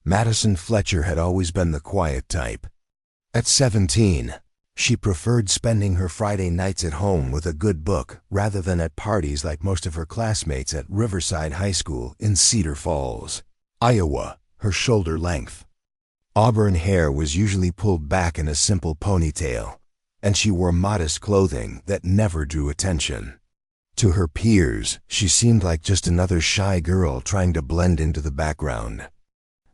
Madison Fletcher had always been the quiet type. At 17, she preferred spending her Friday nights at home with a good book rather than at parties like most of her classmates at Riverside High School in Cedar Falls, Iowa, her shoulder length. Auburn hair was usually pulled back in a simple ponytail, and she wore modest clothing that never drew attention. To her peers, she seemed like just another shy girl trying to blend into the background.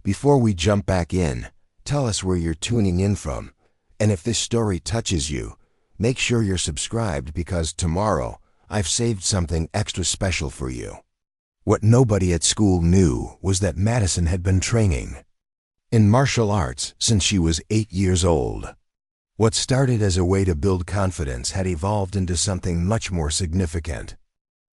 Before we jump back in, tell us where you're tuning in from, and if this story touches you, make sure you're subscribed because tomorrow I've saved something extra special for you. What nobody at school knew was that Madison had been training in martial arts since she was 8 years old. What started as a way to build confidence had evolved into something much more significant.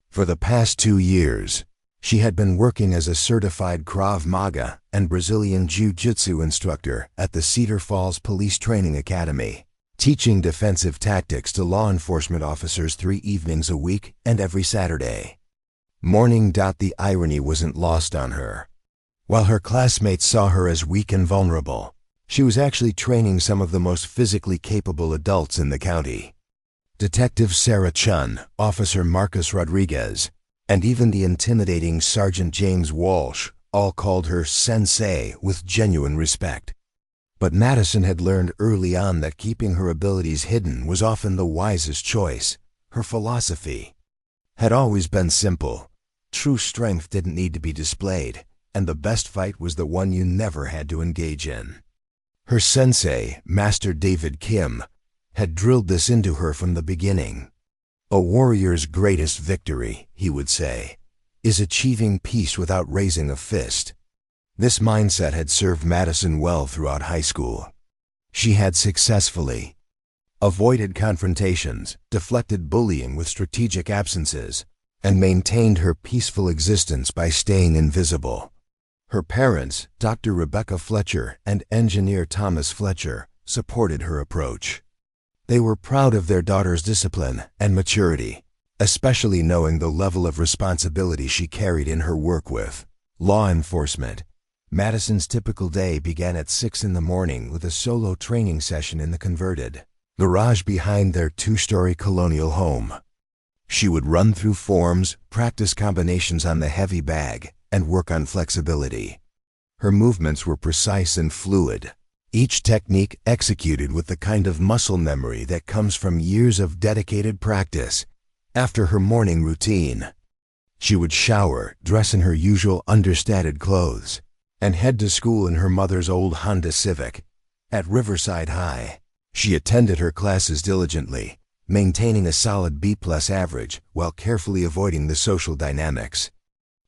For the past 2 years, she had been working as a certified Krav Maga and Brazilian Jiu-Jitsu instructor at the Cedar Falls Police Training Academy, teaching defensive tactics to law enforcement officers 3 evenings a week and every Saturday. The irony wasn't lost on her. While her classmates saw her as weak and vulnerable, she was actually training some of the most physically capable adults in the county. Detective Sarah Chun, Officer Marcus Rodriguez, and even the intimidating Sergeant James Walsh all called her Sensei with genuine respect. But Madison had learned early on that keeping her abilities hidden was often the wisest choice. Her philosophy had always been simple. True strength didn't need to be displayed, and the best fight was the one you never had to engage in. Her sensei, Master David Kim, had drilled this into her from the beginning. A warrior's greatest victory, he would say, is achieving peace without raising a fist. This mindset had served Madison well throughout high school. She had successfully avoided confrontations, deflected bullying with strategic absences, and maintained her peaceful existence by staying invisible. Her parents, Dr. Rebecca Fletcher and engineer Thomas Fletcher, supported her approach. They were proud of their daughter's discipline and maturity, especially knowing the level of responsibility she carried in her work with law enforcement. Madison's typical day began at 6 in the morning with a solo training session in the converted garage behind their 2-story colonial home. She would run through forms, practice combinations on the heavy bag, and work on flexibility. Her movements were precise and fluid, each technique executed with the kind of muscle memory that comes from years of dedicated practice. After her morning routine, she would shower, dress in her usual understated clothes, and head to school in her mother's old Honda Civic. At Riverside High, she attended her classes diligently, maintaining a solid B+ average while carefully avoiding the social dynamics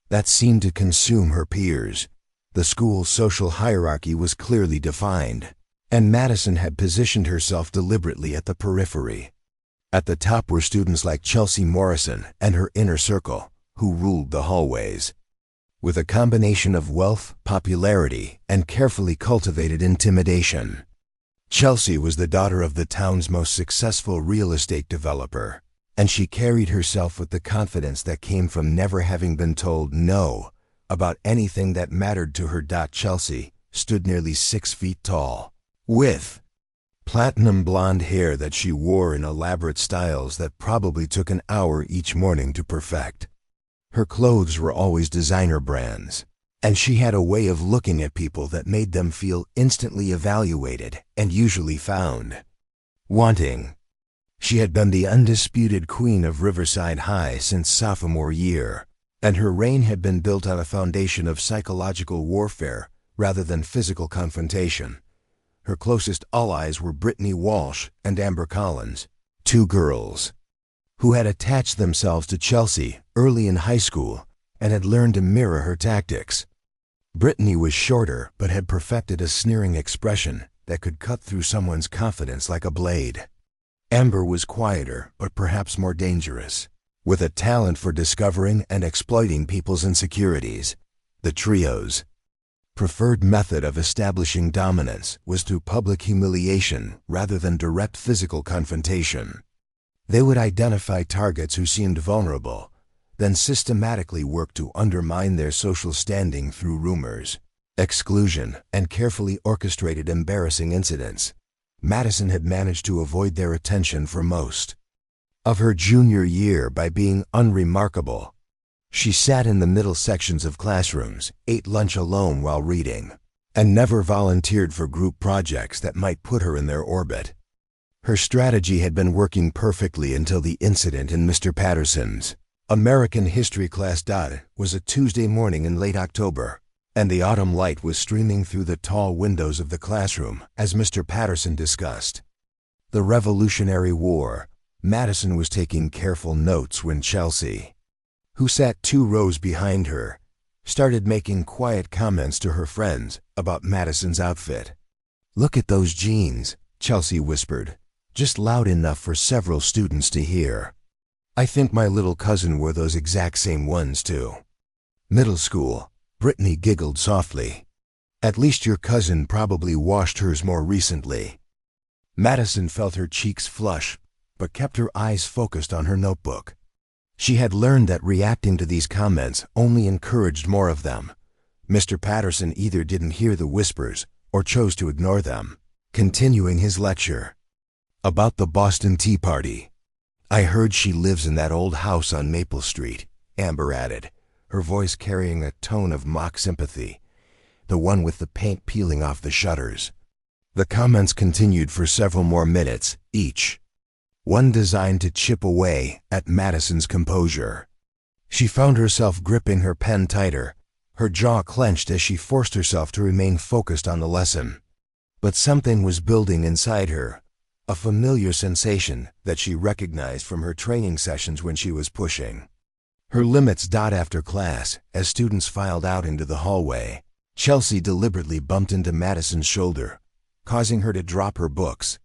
that seemed to consume her peers. The school's social hierarchy was clearly defined, and Madison had positioned herself deliberately at the periphery. At the top were students like Chelsea Morrison and her inner circle, who ruled the hallways. With a combination of wealth, popularity, and carefully cultivated intimidation, Chelsea was the daughter of the town's most successful real estate developer, and she carried herself with the confidence that came from never having been told no about anything that mattered to her. Chelsea stood nearly 6 feet tall, with platinum blonde hair that she wore in elaborate styles that probably took an hour each morning to perfect. Her clothes were always designer brands, and she had a way of looking at people that made them feel instantly evaluated and usually found wanting. She had been the undisputed queen of Riverside High since sophomore year, and her reign had been built on a foundation of psychological warfare rather than physical confrontation. Her closest allies were Brittany Walsh and Amber Collins, 2 girls who had attached themselves to Chelsea early in high school and had learned to mirror her tactics. Brittany was shorter but had perfected a sneering expression that could cut through someone's confidence like a blade. Amber was quieter but perhaps more dangerous, with a talent for discovering and exploiting people's insecurities. The trio's preferred method of establishing dominance was through public humiliation rather than direct physical confrontation. They would identify targets who seemed vulnerable, then systematically work to undermine their social standing through rumors, exclusion, and carefully orchestrated embarrassing incidents, Madison had managed to avoid their attention for most of her junior year by being unremarkable. She sat in the middle sections of classrooms, ate lunch alone while reading, and never volunteered for group projects that might put her in their orbit. Her strategy had been working perfectly until the incident in Mr. Patterson's American history class. It was a Tuesday morning in late October, and the autumn light was streaming through the tall windows of the classroom as Mr. Patterson discussed the Revolutionary War. Madison was taking careful notes when Chelsea, who sat 2 rows behind her, started making quiet comments to her friends about Madison's outfit. "Look at those jeans," Chelsea whispered, just loud enough for several students to hear. "I think my little cousin wore those exact same ones too." "Middle school," Brittany giggled softly. "At least your cousin probably washed hers more recently." Madison felt her cheeks flush, but kept her eyes focused on her notebook. She had learned that reacting to these comments only encouraged more of them. Mr. Patterson either didn't hear the whispers or chose to ignore them, continuing his lecture about the Boston Tea Party. "I heard she lives in that old house on Maple Street," Amber added, her voice carrying a tone of mock sympathy. "The one with the paint peeling off the shutters." The comments continued for several more minutes each, one designed to chip away at Madison's composure. She found herself gripping her pen tighter, her jaw clenched as she forced herself to remain focused on the lesson. But something was building inside her, a familiar sensation that she recognized from her training sessions when she was pushing her limits. After class, as students filed out into the hallway, Chelsea deliberately bumped into Madison's shoulder, causing her to drop her books.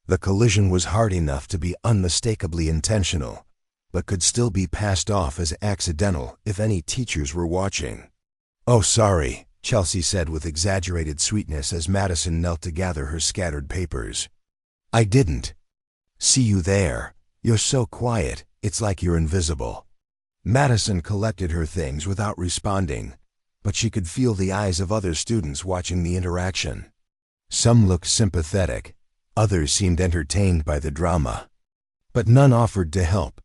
The collision was hard enough to be unmistakably intentional, but could still be passed off as accidental if any teachers were watching. "Oh, sorry," Chelsea said with exaggerated sweetness as Madison knelt to gather her scattered papers. "I didn't see you there. You're so quiet, it's like you're invisible." Madison collected her things without responding, but she could feel the eyes of other students watching the interaction. Some looked sympathetic, others seemed entertained by the drama, but none offered to help.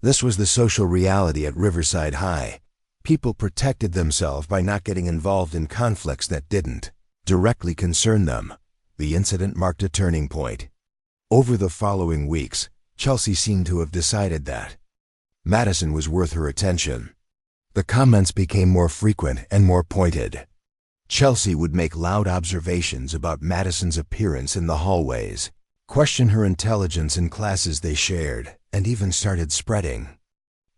This was the social reality at Riverside High. People protected themselves by not getting involved in conflicts that didn't directly concern them. The incident marked a turning point. Over the following weeks, Chelsea seemed to have decided that Madison was worth her attention. The comments became more frequent and more pointed. Chelsea would make loud observations about Madison's appearance in the hallways, question her intelligence in classes they shared, and even started spreading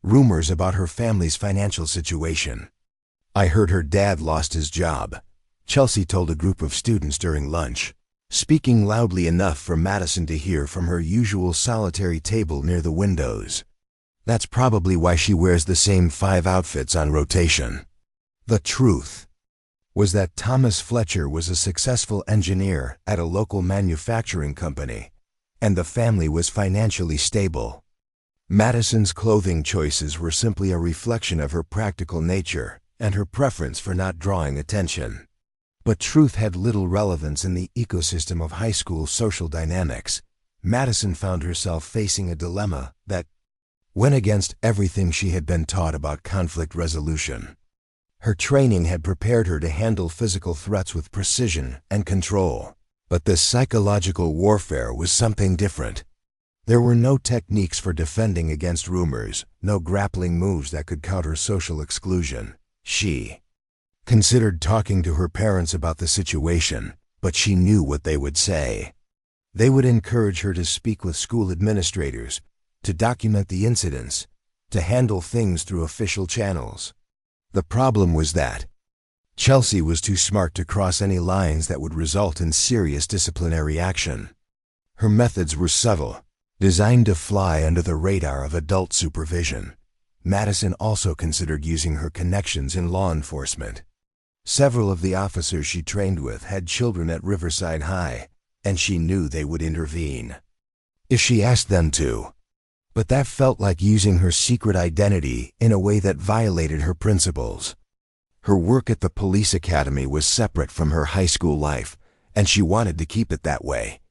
rumors about her family's financial situation. "I heard her dad lost his job," Chelsea told a group of students during lunch, speaking loudly enough for Madison to hear from her usual solitary table near the windows. "That's probably why she wears the same 5 outfits on rotation." The truth was that Thomas Fletcher was a successful engineer at a local manufacturing company, and the family was financially stable. Madison's clothing choices were simply a reflection of her practical nature and her preference for not drawing attention. But truth had little relevance in the ecosystem of high school social dynamics. Madison found herself facing a dilemma that went against everything she had been taught about conflict resolution. Her training had prepared her to handle physical threats with precision and control, but this psychological warfare was something different. There were no techniques for defending against rumors, no grappling moves that could counter social exclusion. She considered talking to her parents about the situation, but she knew what they would say. They would encourage her to speak with school administrators, to document the incidents, to handle things through official channels. The problem was that Chelsea was too smart to cross any lines that would result in serious disciplinary action. Her methods were subtle, designed to fly under the radar of adult supervision. Madison also considered using her connections in law enforcement. Several of the officers she trained with had children at Riverside High, and she knew they would intervene if she asked them to. But that felt like using her secret identity in a way that violated her principles. Her work at the police academy was separate from her high school life, and she wanted to keep it that way.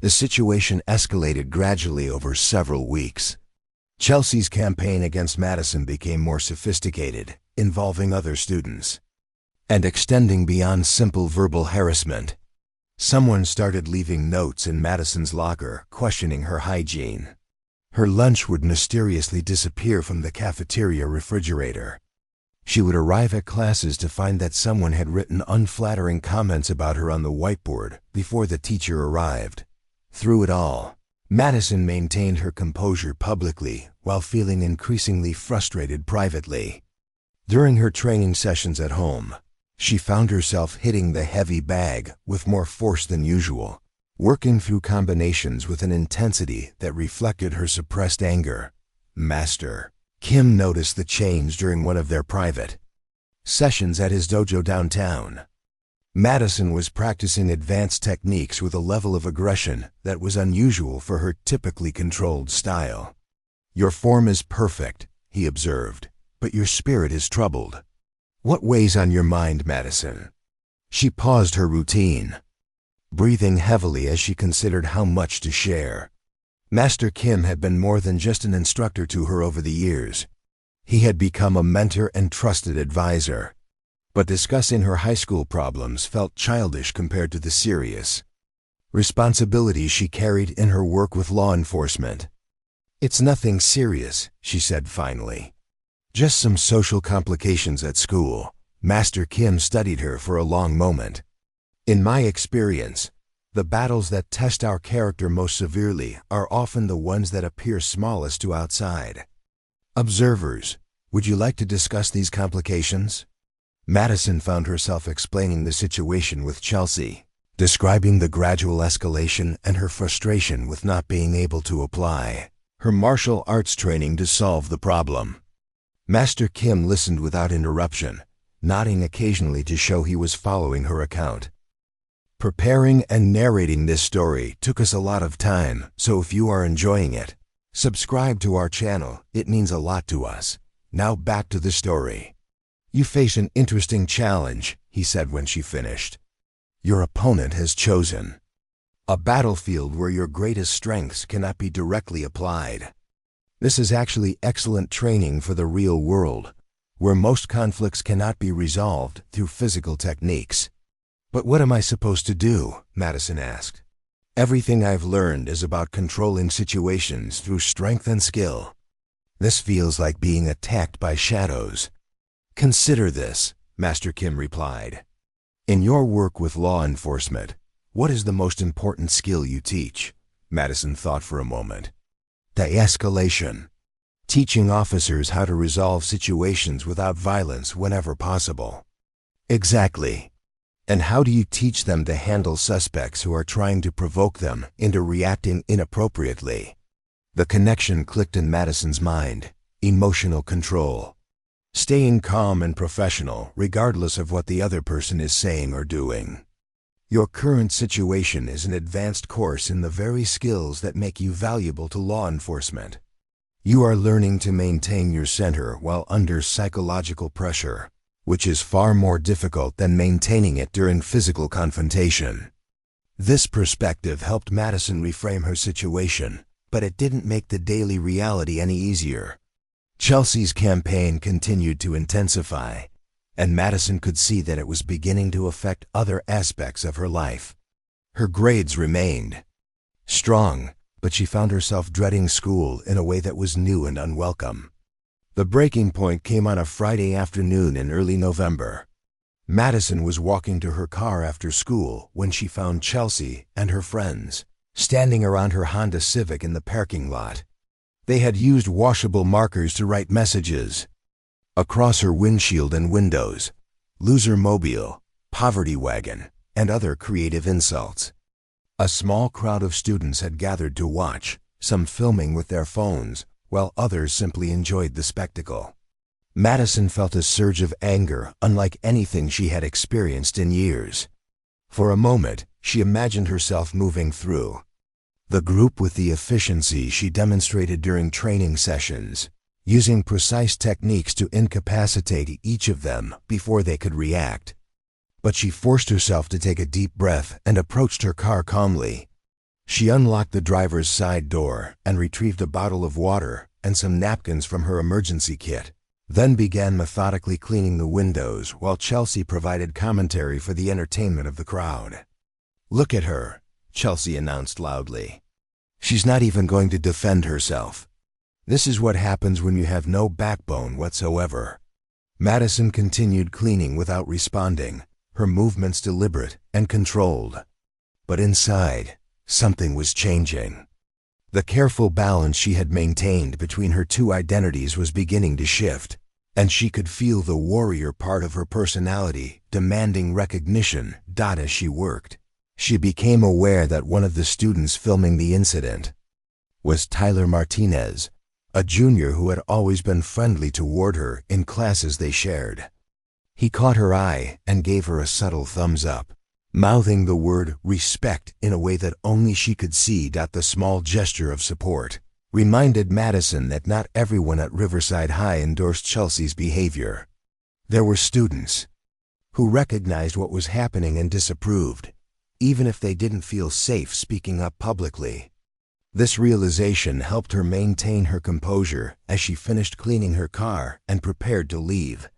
The situation escalated gradually over several weeks. Chelsea's campaign against Madison became more sophisticated, involving other students, and extending beyond simple verbal harassment. Someone started leaving notes in Madison's locker, questioning her hygiene. Her lunch would mysteriously disappear from the cafeteria refrigerator. She would arrive at classes to find that someone had written unflattering comments about her on the whiteboard before the teacher arrived. Through it all, Madison maintained her composure publicly while feeling increasingly frustrated privately. During her training sessions at home, she found herself hitting the heavy bag with more force than usual, working through combinations with an intensity that reflected her suppressed anger. Master Kim noticed the change during one of their private sessions at his dojo downtown. Madison was practicing advanced techniques with a level of aggression that was unusual for her typically controlled style. "Your form is perfect," he observed, "but your spirit is troubled. What weighs on your mind, Madison?" She paused her routine, breathing heavily as she considered how much to share. Master Kim had been more than just an instructor to her over the years. He had become a mentor and trusted advisor. But discussing her high school problems felt childish compared to the serious responsibilities she carried in her work with law enforcement. "It's nothing serious," she said finally. "Just some social complications at school." Master Kim studied her for a long moment. "In my experience, the battles that test our character most severely are often the ones that appear smallest to outside observers. Would you like to discuss these complications?" Madison found herself explaining the situation with Chelsea, describing the gradual escalation and her frustration with not being able to apply her martial arts training to solve the problem. Master Kim listened without interruption, nodding occasionally to show he was following her account. "Preparing and narrating this story took us a lot of time, so if you are enjoying it, subscribe to our channel. It means a lot to us. Now back to the story. You face an interesting challenge," he said when she finished. "Your opponent has chosen a battlefield where your greatest strengths cannot be directly applied. This is actually excellent training for the real world, where most conflicts cannot be resolved through physical techniques." "But what am I supposed to do?" Madison asked. "Everything I've learned is about controlling situations through strength and skill. This feels like being attacked by shadows." "Consider this," Master Kim replied. "In your work with law enforcement, what is the most important skill you teach?" Madison thought for a moment. "De-escalation. Teaching officers how to resolve situations without violence whenever possible." "Exactly. And how do you teach them to handle suspects who are trying to provoke them into reacting inappropriately?" The connection clicked in Madison's mind. Emotional control. Staying calm and professional regardless of what the other person is saying or doing. Your current situation is an advanced course in the very skills that make you valuable to law enforcement. You are learning to maintain your center while under psychological pressure, which is far more difficult than maintaining it during physical confrontation. This perspective helped Madison reframe her situation, but it didn't make the daily reality any easier. Chelsea's campaign continued to intensify, and Madison could see that it was beginning to affect other aspects of her life. Her grades remained strong, but she found herself dreading school in a way that was new and unwelcome. The breaking point came on a Friday afternoon in early November. Madison was walking to her car after school when she found Chelsea and her friends standing around her Honda Civic in the parking lot. They had used washable markers to write messages across her windshield and windows: "Loser Mobile," "Poverty Wagon," and other creative insults. A small crowd of students had gathered to watch, some filming with their phones, while others simply enjoyed the spectacle. Madison felt a surge of anger unlike anything she had experienced in years. For a moment, she imagined herself moving through the group with the efficiency she demonstrated during training sessions, using precise techniques to incapacitate each of them before they could react. But she forced herself to take a deep breath and approached her car calmly. She unlocked the driver's side door and retrieved a bottle of water and some napkins from her emergency kit, then began methodically cleaning the windows while Chelsea provided commentary for the entertainment of the crowd. "Look at her," Chelsea announced loudly. "She's not even going to defend herself. This is what happens when you have no backbone whatsoever." Madison continued cleaning without responding, her movements deliberate and controlled. But inside, something was changing. The careful balance she had maintained between her two identities was beginning to shift, and she could feel the warrior part of her personality demanding recognition as she worked. She became aware that one of the students filming the incident was Tyler Martinez, a junior who had always been friendly toward her in classes they shared. He caught her eye and gave her a subtle thumbs up, mouthing the word respect in a way that only she could see. The small gesture of support reminded Madison that not everyone at Riverside High endorsed Chelsea's behavior. There were students who recognized what was happening and disapproved, even if they didn't feel safe speaking up publicly. This realization helped her maintain her composure as she finished cleaning her car and prepared to leave.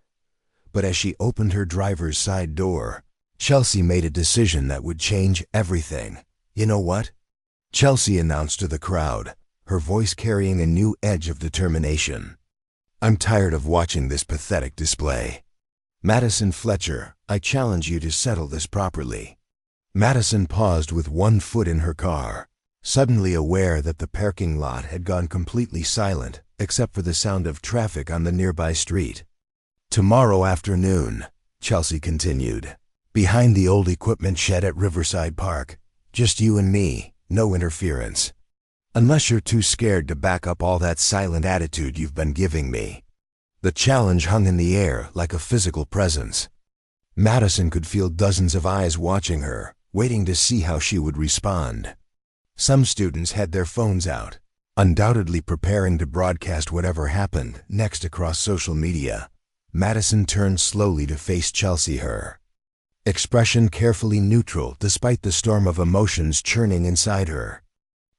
But as she opened her driver's side door, Chelsea made a decision that would change everything. "You know what?" Chelsea announced to the crowd, her voice carrying a new edge of determination. "I'm tired of watching this pathetic display. Madison Fletcher, I challenge you to settle this properly." Madison paused with one foot in her car, suddenly aware that the parking lot had gone completely silent except for the sound of traffic on the nearby street. "Tomorrow afternoon," Chelsea continued, "behind the old equipment shed at Riverside Park, just you and me, no interference. Unless you're too scared to back up all that silent attitude you've been giving me." The challenge hung in the air like a physical presence. Madison could feel dozens of eyes watching her, waiting to see how she would respond. Some students had their phones out, undoubtedly preparing to broadcast whatever happened next across social media. Madison turned slowly to face Chelsea, her expression carefully neutral despite the storm of emotions churning inside her.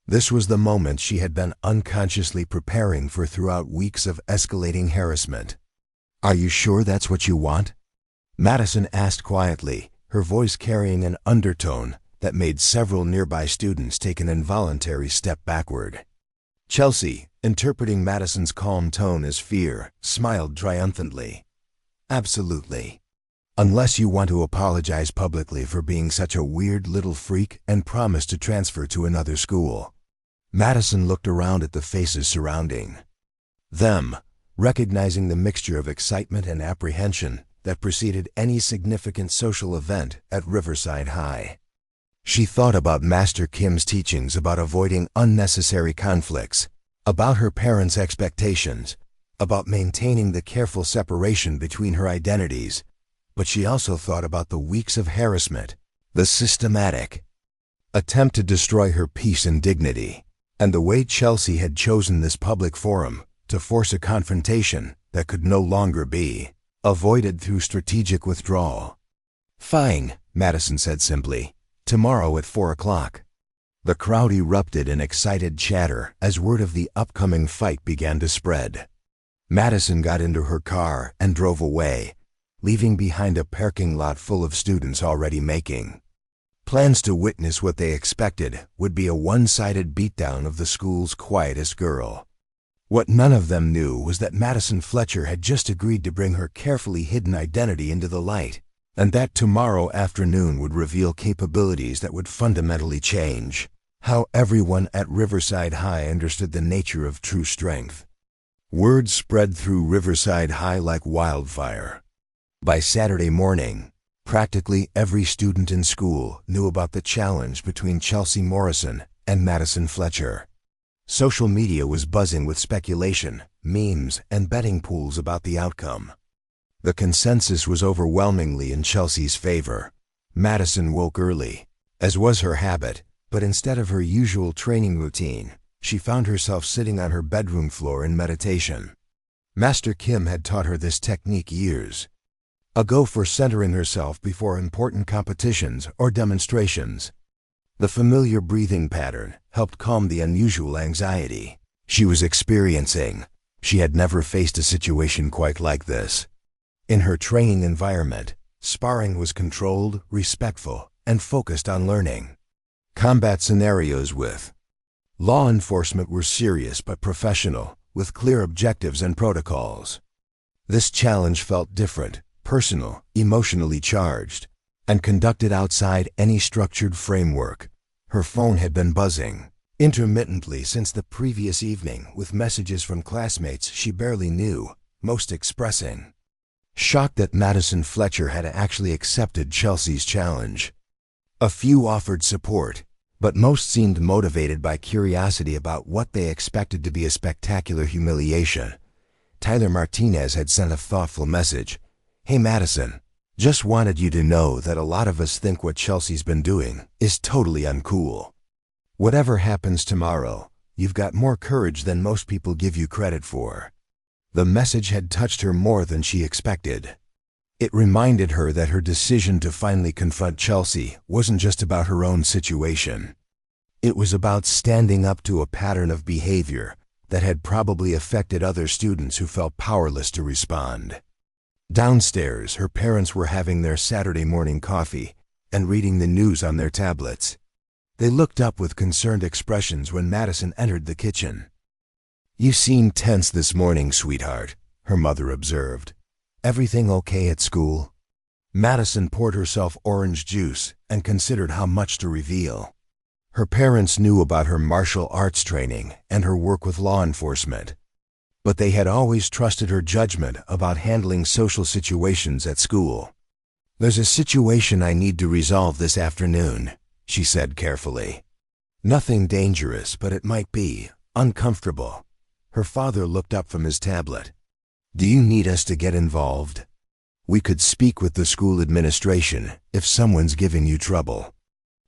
This was the moment she had been unconsciously preparing for throughout weeks of escalating harassment. "Are you sure that's what you want?" Madison asked quietly, her voice carrying an undertone that made several nearby students take an involuntary step backward. Chelsea, interpreting Madison's calm tone as fear, smiled triumphantly. "Absolutely. Unless you want to apologize publicly for being such a weird little freak and promise to transfer to another school." Madison looked around at the faces surrounding them, recognizing the mixture of excitement and apprehension that preceded any significant social event at Riverside High. She thought about Master Kim's teachings about avoiding unnecessary conflicts, about her parents' expectations, about maintaining the careful separation between her identities, but she also thought about the weeks of harassment, the systematic attempt to destroy her peace and dignity, and the way Chelsea had chosen this public forum to force a confrontation that could no longer be avoided through strategic withdrawal. "Fine," Madison said simply. "Tomorrow at 4 o'clock. The crowd erupted in excited chatter as word of the upcoming fight began to spread. Madison got into her car and drove away, leaving behind a parking lot full of students already making plans to witness what they expected would be a one-sided beatdown of the school's quietest girl. What none of them knew was that Madison Fletcher had just agreed to bring her carefully hidden identity into the light, and that tomorrow afternoon would reveal capabilities that would fundamentally change how everyone at Riverside High understood the nature of true strength. Word spread through Riverside High like wildfire. By Saturday morning, practically every student in school knew about the challenge between Chelsea Morrison and Madison Fletcher. Social media was buzzing with speculation, memes, and betting pools about the outcome. The consensus was overwhelmingly in Chelsea's favor. Madison woke early, as was her habit, but instead of her usual training routine, she found herself sitting on her bedroom floor in meditation. Master Kim had taught her this technique years ago for centering herself before important competitions or demonstrations. The familiar breathing pattern helped calm the unusual anxiety she was experiencing. She had never faced a situation quite like this. In her training environment, sparring was controlled, respectful, and focused on learning. Combat scenarios with law enforcement were serious but professional, with clear objectives and protocols. This challenge felt different, personal, emotionally charged, and conducted outside any structured framework. Her phone had been buzzing intermittently since the previous evening, with messages from classmates she barely knew, most expressing shock that Madison Fletcher had actually accepted Chelsea's challenge. A few offered support, but most seemed motivated by curiosity about what they expected to be a spectacular humiliation. Tyler Martinez had sent a thoughtful message. "Hey Madison, just wanted you to know that a lot of us think what Chelsea's been doing is totally uncool. Whatever happens tomorrow, you've got more courage than most people give you credit for." The message had touched her more than she expected. It reminded her that her decision to finally confront Chelsea wasn't just about her own situation. It was about standing up to a pattern of behavior that had probably affected other students who felt powerless to respond. Downstairs, her parents were having their Saturday morning coffee and reading the news on their tablets. They looked up with concerned expressions when Madison entered the kitchen. "You seem tense this morning, sweetheart," her mother observed. "Everything okay at school?" Madison poured herself orange juice and considered how much to reveal. Her parents knew about her martial arts training and her work with law enforcement, but they had always trusted her judgment about handling social situations at school. "There's a situation I need to resolve this afternoon," she said carefully. "Nothing dangerous, but it might be uncomfortable." Her father looked up from his tablet. "Do you need us to get involved? We could speak with the school administration if someone's giving you trouble."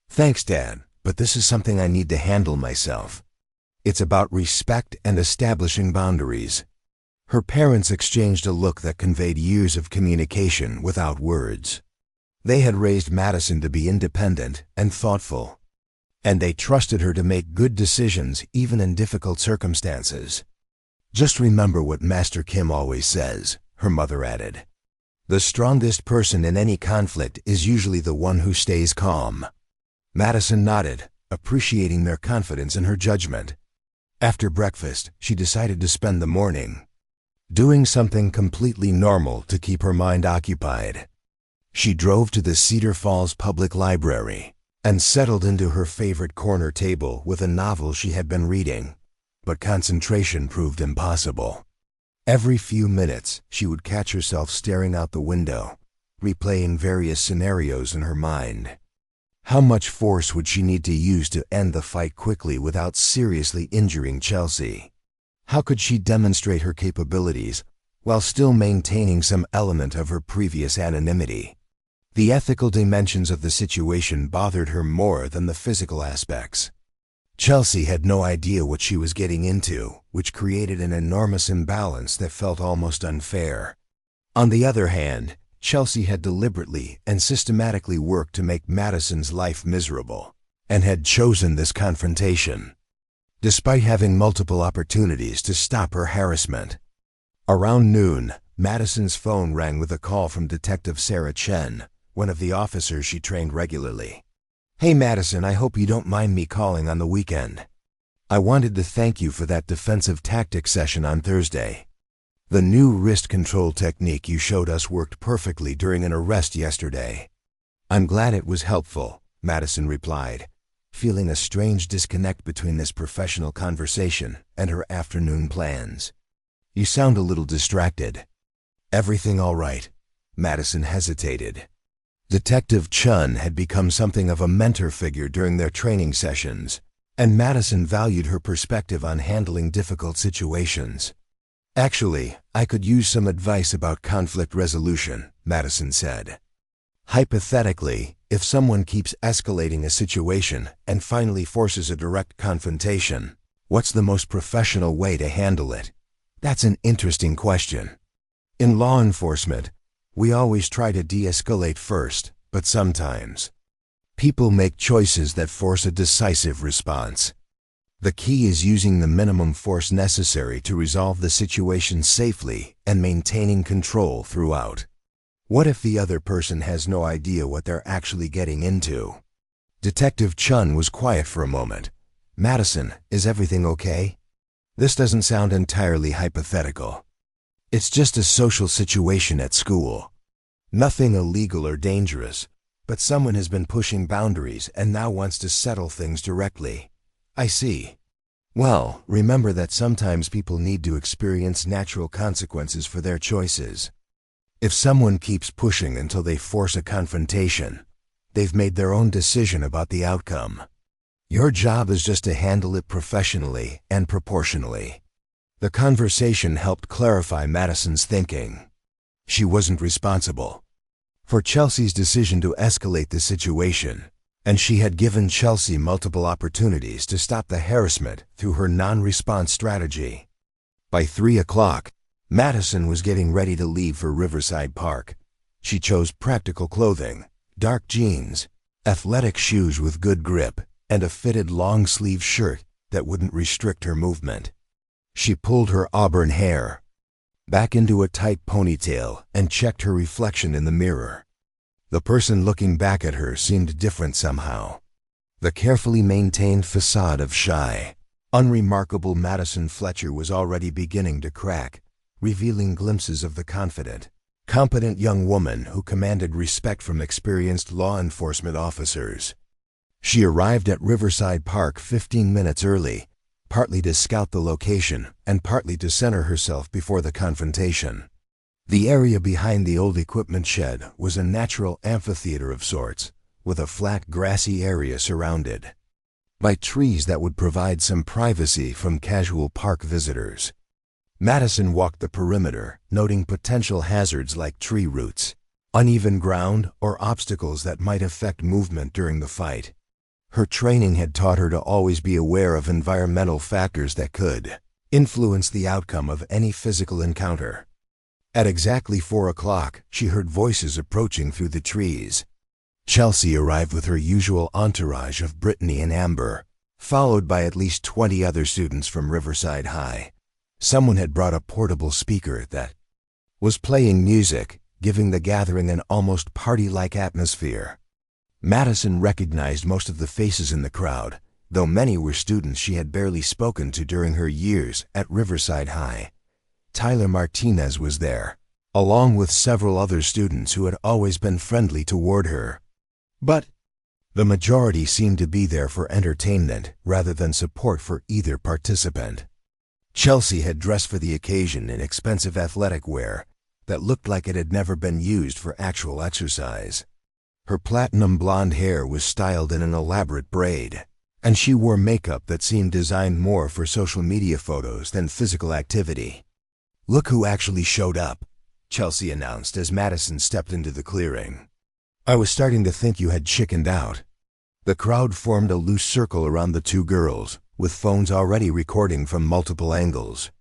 "Thanks, Dad, but this is something I need to handle myself. It's about respect and establishing boundaries." Her parents exchanged a look that conveyed years of communication without words. They had raised Madison to be independent and thoughtful, and they trusted her to make good decisions even in difficult circumstances. "Just remember what Master Kim always says," her mother added. "The strongest person in any conflict is usually the one who stays calm." Madison nodded, appreciating their confidence in her judgment. After breakfast, she decided to spend the morning doing something completely normal to keep her mind occupied. She drove to the Cedar Falls Public Library and settled into her favorite corner table with a novel she had been reading, but concentration proved impossible. Every few minutes, she would catch herself staring out the window, replaying various scenarios in her mind. How much force would she need to use to end the fight quickly without seriously injuring Chelsea? How could she demonstrate her capabilities while still maintaining some element of her previous anonymity? The ethical dimensions of the situation bothered her more than the physical aspects. Chelsea had no idea what she was getting into, which created an enormous imbalance that felt almost unfair. On the other hand, Chelsea had deliberately and systematically worked to make Madison's life miserable, and had chosen this confrontation, despite having multiple opportunities to stop her harassment. Around noon, Madison's phone rang with a call from Detective Sarah Chen, one of the officers she trained regularly. "Hey Madison, I hope you don't mind me calling on the weekend. I wanted to thank you for that defensive tactics session on Thursday. The new wrist control technique you showed us worked perfectly during an arrest yesterday." "I'm glad it was helpful," Madison replied, feeling a strange disconnect between this professional conversation and her afternoon plans. "You sound a little distracted." "Everything all right?" Madison hesitated. Detective Chun had become something of a mentor figure during their training sessions, and Madison valued her perspective on handling difficult situations. "Actually, I could use some advice about conflict resolution," Madison said. "Hypothetically, if someone keeps escalating a situation and finally forces a direct confrontation, what's the most professional way to handle it?" That's an interesting question. In law enforcement, we always try to de-escalate first, but sometimes people make choices that force a decisive response. The key is using the minimum force necessary to resolve the situation safely and maintaining control throughout. What if the other person has no idea what they're actually getting into? Detective Chun was quiet for a moment. Madison, is everything okay? This doesn't sound entirely hypothetical. It's just a social situation at school. Nothing illegal or dangerous, but someone has been pushing boundaries and now wants to settle things directly. I see. Well, remember that sometimes people need to experience natural consequences for their choices. If someone keeps pushing until they force a confrontation, they've made their own decision about the outcome. Your job is just to handle it professionally and proportionally. The conversation helped clarify Madison's thinking. She wasn't responsible for Chelsea's decision to escalate the situation, and she had given Chelsea multiple opportunities to stop the harassment through her non-response strategy. By 3 o'clock, Madison was getting ready to leave for Riverside Park. She chose practical clothing, dark jeans, athletic shoes with good grip, and a fitted long-sleeve shirt that wouldn't restrict her movement. She pulled her auburn hair back into a tight ponytail and checked her reflection in the mirror. The person looking back at her seemed different somehow. The carefully maintained facade of shy, unremarkable Madison Fletcher was already beginning to crack, revealing glimpses of the confident, competent young woman who commanded respect from experienced law enforcement officers. She arrived at Riverside Park 15 minutes early, partly to scout the location and partly to center herself before the confrontation. The area behind the old equipment shed was a natural amphitheater of sorts, with a flat grassy area surrounded by trees that would provide some privacy from casual park visitors. Madison walked the perimeter, noting potential hazards like tree roots, uneven ground, or obstacles that might affect movement during the fight. Her training had taught her to always be aware of environmental factors that could influence the outcome of any physical encounter. At exactly 4 o'clock, she heard voices approaching through the trees. Chelsea arrived with her usual entourage of Brittany and Amber, followed by at least 20 other students from Riverside High. Someone had brought a portable speaker that was playing music, giving the gathering an almost party-like atmosphere. Madison recognized most of the faces in the crowd, though many were students she had barely spoken to during her years at Riverside High. Tyler Martinez was there, along with several other students who had always been friendly toward her. But the majority seemed to be there for entertainment rather than support for either participant. Chelsea had dressed for the occasion in expensive athletic wear that looked like it had never been used for actual exercise. Her platinum blonde hair was styled in an elaborate braid, and she wore makeup that seemed designed more for social media photos than physical activity. "Look who actually showed up," Chelsea announced as Madison stepped into the clearing. "I was starting to think you had chickened out." The crowd formed a loose circle around the two girls, with phones already recording from multiple angles.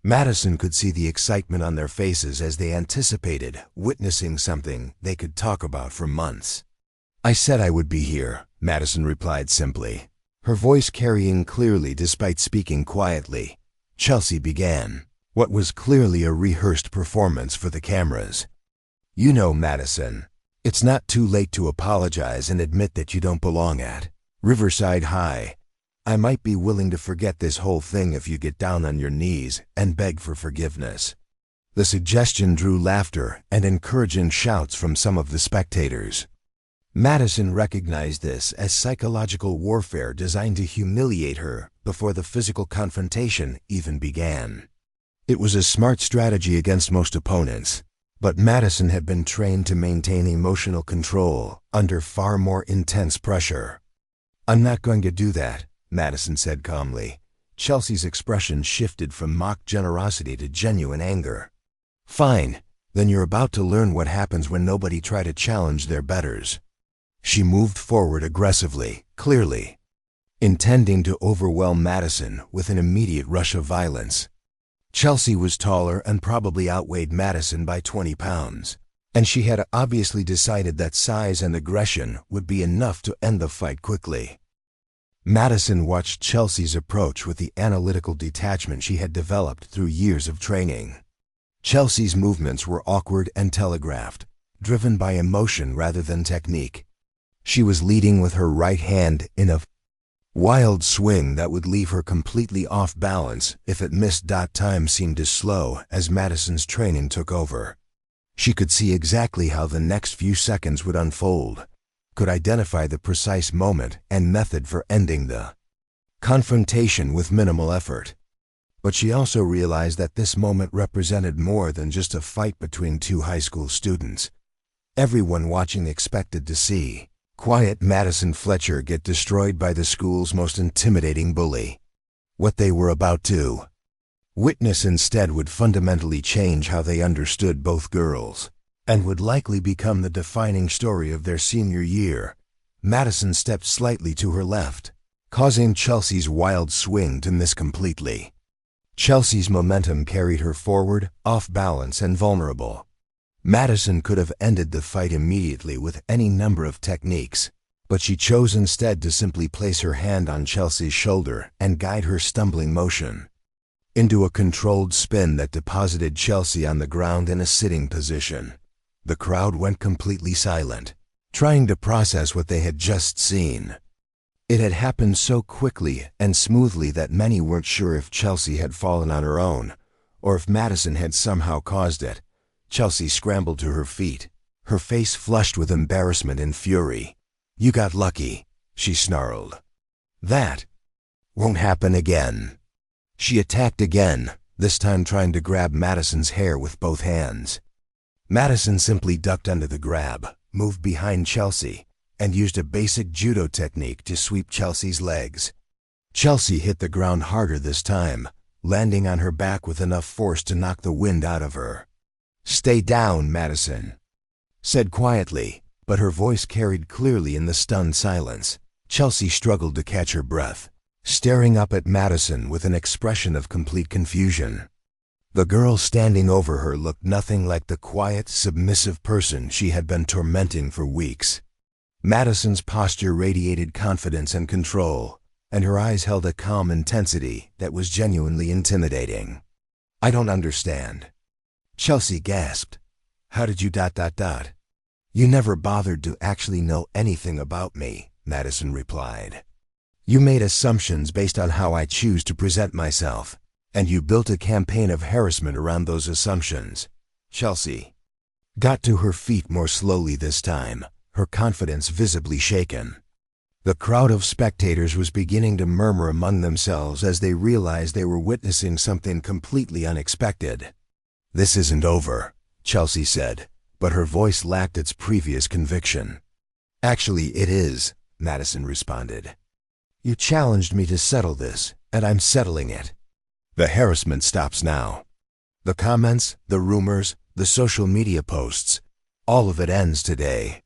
Madison could see the excitement on their faces as they anticipated witnessing something they could talk about for months. "I said I would be here," Madison replied simply, her voice carrying clearly despite speaking quietly. Chelsea began what was clearly a rehearsed performance for the cameras. "You know, Madison, it's not too late to apologize and admit that you don't belong at Riverside High. I might be willing to forget this whole thing if you get down on your knees and beg for forgiveness." The suggestion drew laughter and encouraging shouts from some of the spectators. Madison recognized this as psychological warfare designed to humiliate her before the physical confrontation even began. It was a smart strategy against most opponents, but Madison had been trained to maintain emotional control under far more intense pressure. "I'm not going to do that," Madison said calmly. Chelsea's expression shifted from mock generosity to genuine anger. "Fine, then you're about to learn what happens when nobody try to challenge their betters." She moved forward aggressively, clearly intending to overwhelm Madison with an immediate rush of violence. Chelsea was taller and probably outweighed Madison by 20 pounds, and she had obviously decided that size and aggression would be enough to end the fight quickly. Madison watched Chelsea's approach with the analytical detachment she had developed through years of training. Chelsea's movements were awkward and telegraphed, driven by emotion rather than technique. She was leading with her right hand in a wild swing that would leave her completely off balance if it missed. Time seemed as slow as Madison's training took over. She could see exactly how the next few seconds would unfold, could identify the precise moment and method for ending the confrontation with minimal effort. But she also realized that this moment represented more than just a fight between two high school students. Everyone watching expected to see quiet Madison Fletcher get destroyed by the school's most intimidating bully. What they were about to witness instead would fundamentally change how they understood both girls, and would likely become the defining story of their senior year. Madison stepped slightly to her left, causing Chelsea's wild swing to miss completely. Chelsea's momentum carried her forward, off balance and vulnerable. Madison could have ended the fight immediately with any number of techniques, but she chose instead to simply place her hand on Chelsea's shoulder and guide her stumbling motion into a controlled spin that deposited Chelsea on the ground in a sitting position. The crowd went completely silent, trying to process what they had just seen. It had happened so quickly and smoothly that many weren't sure if Chelsea had fallen on her own, or if Madison had somehow caused it. Chelsea scrambled to her feet, her face flushed with embarrassment and fury. "You got lucky," she snarled. "That won't happen again." She attacked again, this time trying to grab Madison's hair with both hands. Madison simply ducked under the grab, moved behind Chelsea, and used a basic judo technique to sweep Chelsea's legs. Chelsea hit the ground harder this time, landing on her back with enough force to knock the wind out of her. "Stay down, Madison," said quietly, but her voice carried clearly in the stunned silence. Chelsea struggled to catch her breath, staring up at Madison with an expression of complete confusion. The girl standing over her looked nothing like the quiet, submissive person she had been tormenting for weeks. Madison's posture radiated confidence and control, and her eyes held a calm intensity that was genuinely intimidating. "I don't understand," Chelsea gasped. "How did you ... "You never bothered to actually know anything about me," Madison replied. "You made assumptions based on how I choose to present myself, and you built a campaign of harassment around those assumptions." Chelsea got to her feet more slowly this time, her confidence visibly shaken. The crowd of spectators was beginning to murmur among themselves as they realized they were witnessing something completely unexpected. "This isn't over," Chelsea said, but her voice lacked its previous conviction. "Actually, it is," Madison responded. "You challenged me to settle this, and I'm settling it. The harassment stops now. The comments, the rumors, the social media posts, all of it ends today."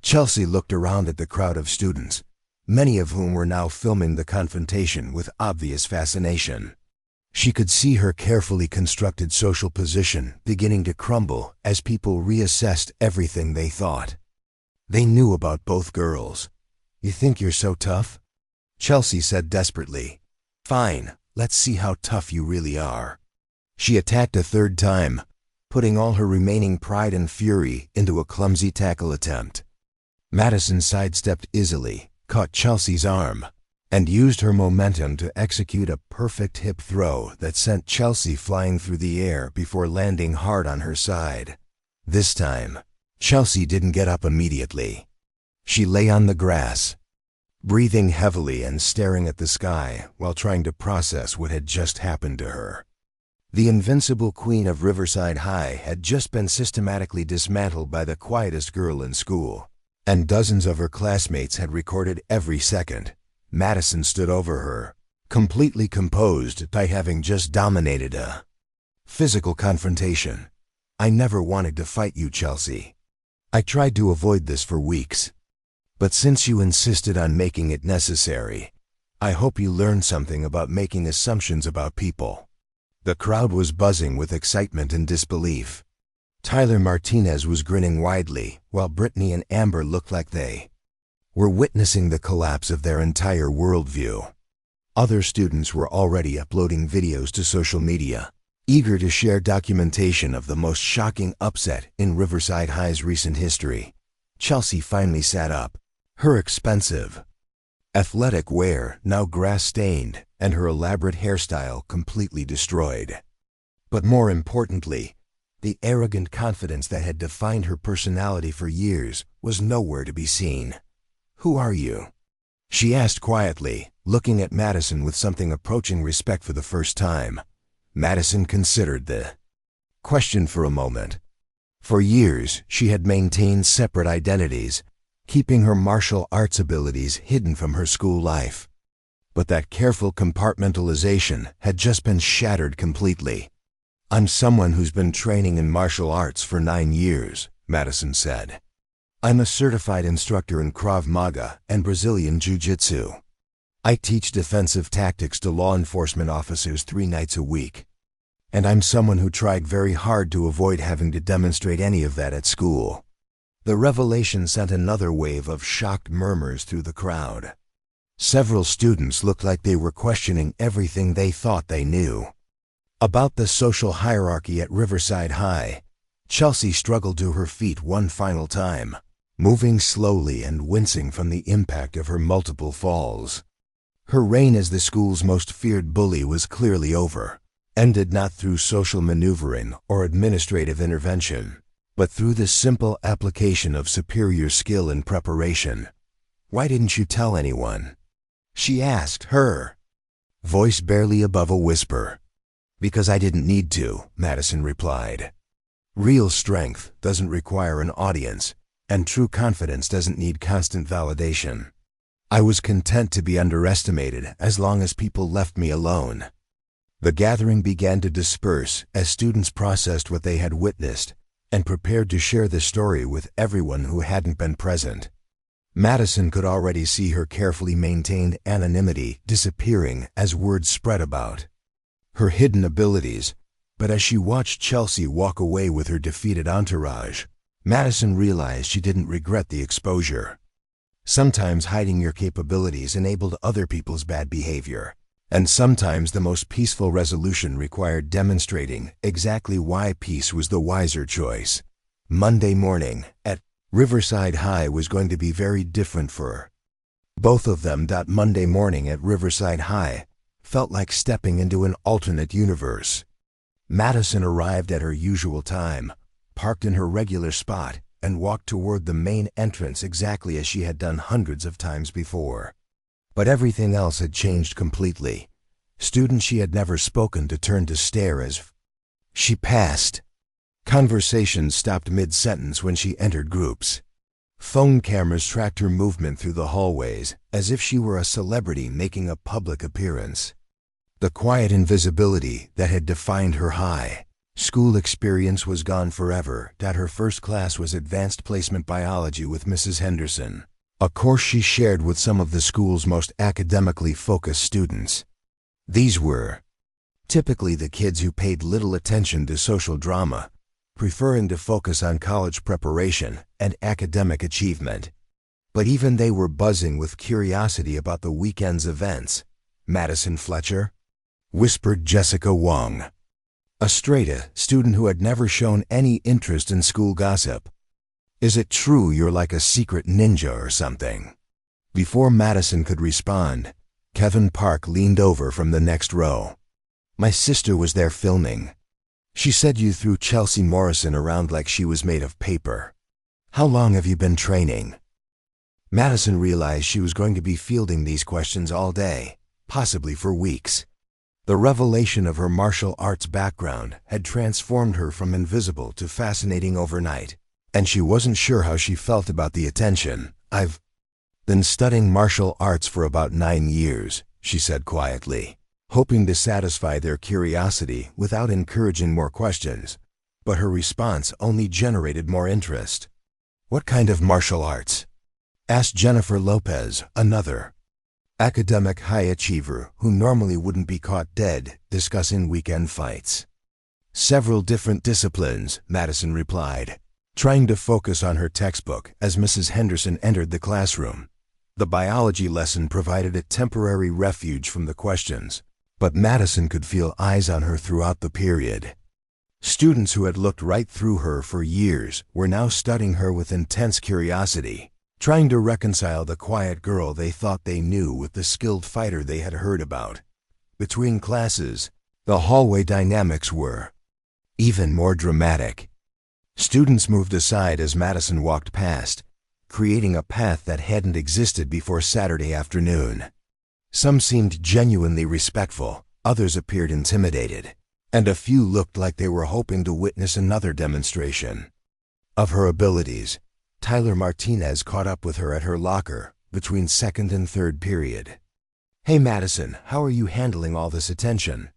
Chelsea looked around at the crowd of students, many of whom were now filming the confrontation with obvious fascination. She could see her carefully constructed social position beginning to crumble as people reassessed everything they thought. They knew about both girls. "You think you're so tough?" Chelsea said desperately. "Fine, let's see how tough you really are." She attacked a third time, putting all her remaining pride and fury into a clumsy tackle attempt. Madison sidestepped easily, caught Chelsea's arm, and used her momentum to execute a perfect hip throw that sent Chelsea flying through the air before landing hard on her side. This time, Chelsea didn't get up immediately. She lay on the grass, breathing heavily and staring at the sky while trying to process what had just happened to her. The invincible queen of Riverside High had just been systematically dismantled by the quietest girl in school, and dozens of her classmates had recorded every second. Madison stood over her, completely composed by having just dominated a physical confrontation. "I never wanted to fight you, Chelsea. I tried to avoid this for weeks. But since you insisted on making it necessary, I hope you learned something about making assumptions about people." The crowd was buzzing with excitement and disbelief. Tyler Martinez was grinning widely, while Brittany and Amber looked like they were witnessing the collapse of their entire worldview. Other students were already uploading videos to social media, eager to share documentation of the most shocking upset in Riverside High's recent history. Chelsea finally sat up, her expensive athletic wear now grass-stained and her elaborate hairstyle completely destroyed. But more importantly, the arrogant confidence that had defined her personality for years was nowhere to be seen. "Who are you?" she asked quietly, looking at Madison with something approaching respect for the first time. Madison considered the question for a moment. For years, she had maintained separate identities, keeping her martial arts abilities hidden from her school life. But that careful compartmentalization had just been shattered completely. "I'm someone who's been training in martial arts for 9 years, Madison said. "I'm a certified instructor in Krav Maga and Brazilian Jiu-Jitsu. I teach defensive tactics to law enforcement officers 3 nights a week. And I'm someone who tried very hard to avoid having to demonstrate any of that at school." The revelation sent another wave of shocked murmurs through the crowd. Several students looked like they were questioning everything they thought they knew about the social hierarchy at Riverside High. Chelsea struggled to her feet one final time, moving slowly and wincing from the impact of her multiple falls. Her reign as the school's most feared bully was clearly over, ended not through social maneuvering or administrative intervention, but through the simple application of superior skill and preparation. "Why didn't you tell anyone?" she asked, her voice barely above a whisper. "Because I didn't need to," Madison replied. "Real strength doesn't require an audience, and true confidence doesn't need constant validation. I was content to be underestimated as long as people left me alone." The gathering began to disperse as students processed what they had witnessed and prepared to share the story with everyone who hadn't been present. Madison could already see her carefully maintained anonymity disappearing as word spread about her hidden abilities, but as she watched Chelsea walk away with her defeated entourage, Madison realized she didn't regret the exposure. Sometimes hiding your capabilities enabled other people's bad behavior, and sometimes the most peaceful resolution required demonstrating exactly why peace was the wiser choice. Monday morning at Riverside High was going to be very different for her. Both of them. Monday morning at Riverside High felt like stepping into an alternate universe. Madison arrived at her usual time, parked in her regular spot, and walked toward the main entrance exactly as she had done hundreds of times before. But everything else had changed completely. Students she had never spoken to turned to stare as she passed. Conversations stopped mid-sentence when she entered groups. Phone cameras tracked her movement through the hallways as if she were a celebrity making a public appearance. The quiet invisibility that had defined her high school experience was gone forever. Her first class was Advanced Placement Biology with Mrs. Henderson, a course she shared with some of the school's most academically focused students. These were typically the kids who paid little attention to social drama, preferring to focus on college preparation and academic achievement. But even they were buzzing with curiosity about the weekend's events. "Madison Fletcher?" whispered Jessica Wong, a straight-A student who had never shown any interest in school gossip. "Is it true you're like a secret ninja or something?" Before Madison could respond, Kevin Park leaned over from the next row. "My sister was there filming. She said you threw Chelsea Morrison around like she was made of paper. How long have you been training?" Madison realized she was going to be fielding these questions all day, possibly for weeks. The revelation of her martial arts background had transformed her from invisible to fascinating overnight, and she wasn't sure how she felt about the attention. "I've been studying martial arts for about 9 years, she said quietly, hoping to satisfy their curiosity without encouraging more questions. But her response only generated more interest. "What kind of martial arts?" asked Jennifer Lopez, another academic high achiever who normally wouldn't be caught dead discussing weekend fights. Several different disciplines, Madison replied, trying to focus on her textbook as Mrs. Henderson entered the classroom. The biology lesson provided a temporary refuge from the questions, but Madison could feel eyes on her throughout the period. Students who had looked right through her for years were now studying her with intense curiosity, trying to reconcile the quiet girl they thought they knew with the skilled fighter they had heard about. Between classes, the hallway dynamics were even more dramatic. Students moved aside as Madison walked past, creating a path that hadn't existed before Saturday afternoon. Some seemed genuinely respectful, others appeared intimidated, and a few looked like they were hoping to witness another demonstration of her abilities. Tyler Martinez caught up with her at her locker between second and third period. "Hey Madison, how are you handling all this attention?"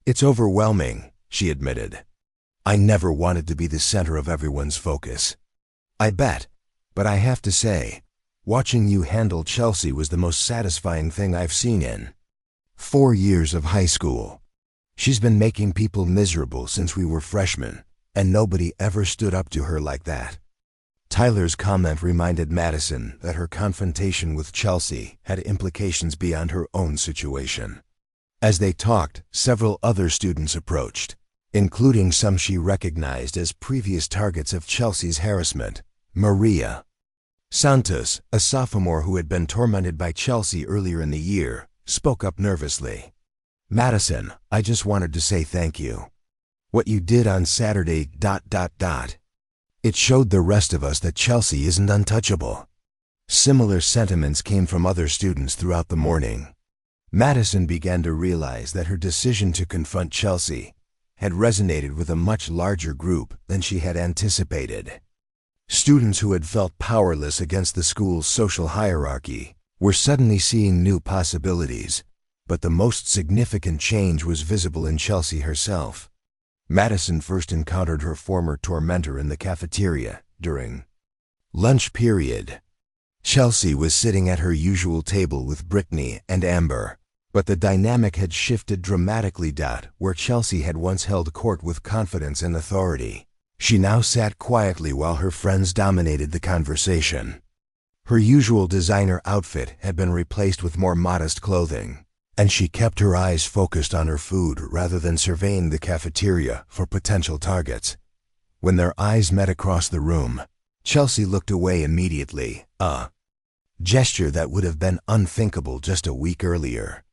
"It's overwhelming," she admitted. "I never wanted to be the center of everyone's focus." "I bet, but I have to say, watching you handle Chelsea was the most satisfying thing I've seen in 4 years of high school. She's been making people miserable since we were freshmen, and nobody ever stood up to her like that." Tyler's comment reminded Madison that her confrontation with Chelsea had implications beyond her own situation. As they talked, several other students approached, including some she recognized as previous targets of Chelsea's harassment. Maria Santos, a sophomore who had been tormented by Chelsea earlier in the year, spoke up nervously. "Madison, I just wanted to say thank you. What you did on Saturday... It showed the rest of us that Chelsea isn't untouchable." Similar sentiments came from other students throughout the morning. Madison began to realize that her decision to confront Chelsea had resonated with a much larger group than she had anticipated. Students who had felt powerless against the school's social hierarchy were suddenly seeing new possibilities, but the most significant change was visible in Chelsea herself. Madison first encountered her former tormentor in the cafeteria during lunch period. Chelsea was sitting at her usual table with Brittany and Amber, but the dynamic had shifted dramatically. Where Chelsea had once held court with confidence and authority, she now sat quietly while her friends dominated the conversation. Her usual designer outfit had been replaced with more modest clothing, and she kept her eyes focused on her food rather than surveying the cafeteria for potential targets. When their eyes met across the room, Chelsea looked away immediately, a gesture that would have been unthinkable just a week earlier.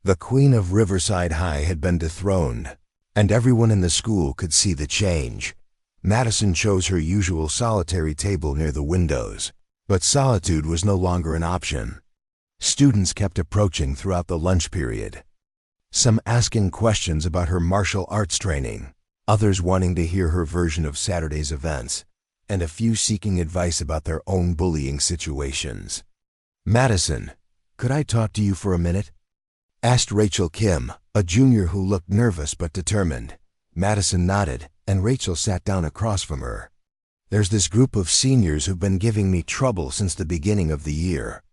The queen of Riverside High had been dethroned, and everyone in the school could see the change. Madison chose her usual solitary table near the windows, but solitude was no longer an option. Students kept approaching throughout the lunch period, some asking questions about her martial arts training, others wanting to hear her version of Saturday's events, and a few seeking advice about their own bullying situations. "Madison, could I talk to you for a minute?" asked Rachel Kim, a junior who looked nervous but determined. Madison nodded, and Rachel sat down across from her. "There's this group of seniors who've been giving me trouble since the beginning of the year.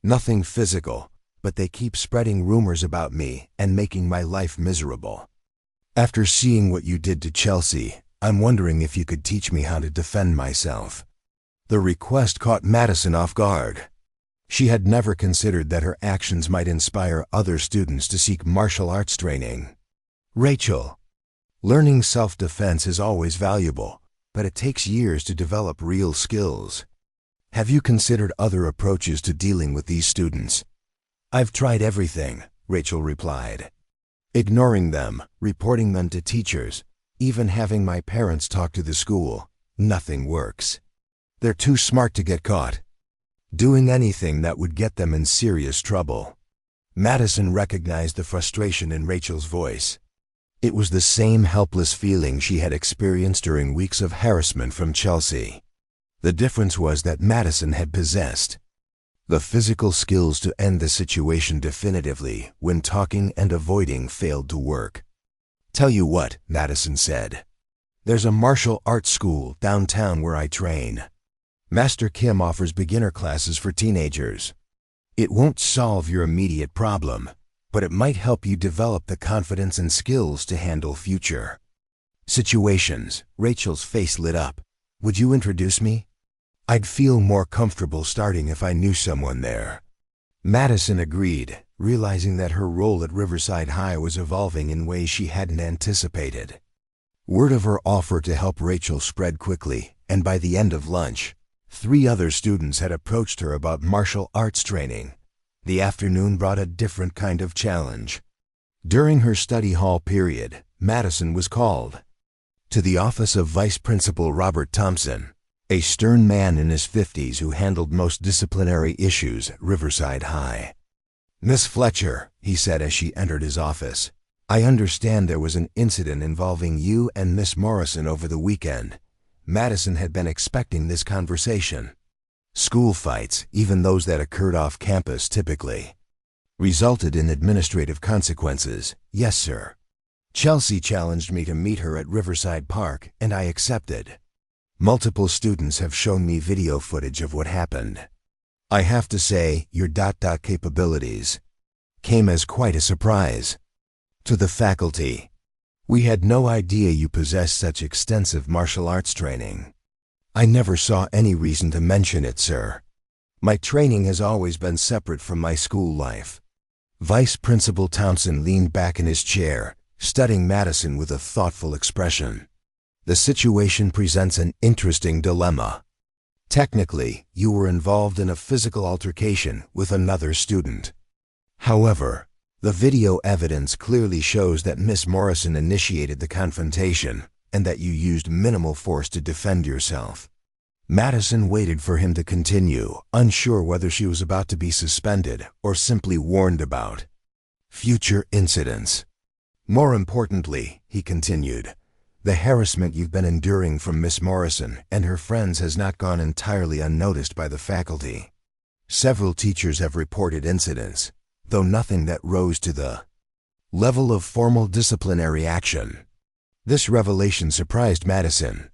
Nothing physical, but they keep spreading rumors about me and making my life miserable. After seeing what you did to Chelsea, I'm wondering if you could teach me how to defend myself." The request caught Madison off guard. She had never considered that her actions might inspire other students to seek martial arts training. "Rachel, learning self-defense is always valuable, but it takes years to develop real skills. Have you considered other approaches to dealing with these students?" "I've tried everything," Rachel replied. "Ignoring them, reporting them to teachers, even having my parents talk to the school. Nothing works. They're too smart to get caught. Doing anything that would get them in serious trouble." Madison recognized the frustration in Rachel's voice. It was the same helpless feeling she had experienced during weeks of harassment from Chelsea. The difference was that Madison had possessed the physical skills to end the situation definitively when talking and avoiding failed to work. "Tell you what," Madison said. "There's a martial arts school downtown where I train. Master Kim offers beginner classes for teenagers. It won't solve your immediate problem, but it might help you develop the confidence and skills to handle future situations. Rachel's face lit up. Would you introduce me? I'd feel more comfortable starting if I knew someone there. Madison agreed, realizing that her role at Riverside High was evolving in ways she hadn't anticipated. Word of her offer to help Rachel spread quickly, and by the end of lunch, 3 other students had approached her about martial arts training. The afternoon brought a different kind of challenge. During her study hall period, Madison was called to the office of Vice Principal Robert Thompson, a stern man in his 50s who handled most disciplinary issues at Riverside High. "Miss Fletcher," he said as she entered his office, "I understand there was an incident involving you and Miss Morrison over the weekend." Madison had been expecting this conversation. School fights, even those that occurred off campus typically, resulted in administrative consequences. "Yes, sir. Chelsea challenged me to meet her at Riverside Park, and I accepted. Multiple students have shown me video footage of what happened. I have to say, your capabilities came as quite a surprise to the faculty. We had no idea you possessed such extensive martial arts training. I never saw any reason to mention it, sir. My training has always been separate from my school life." Vice Principal Thompson leaned back in his chair, studying Madison with a thoughtful expression. "The situation presents an interesting dilemma. Technically, you were involved in a physical altercation with another student. However, the video evidence clearly shows that Miss Morrison initiated the confrontation and that you used minimal force to defend yourself." Madison waited for him to continue, unsure whether she was about to be suspended or simply warned about future incidents. "More importantly," he continued, "the harassment you've been enduring from Miss Morrison and her friends has not gone entirely unnoticed by the faculty. Several teachers have reported incidents, though nothing that rose to the level of formal disciplinary action." This revelation surprised Madison.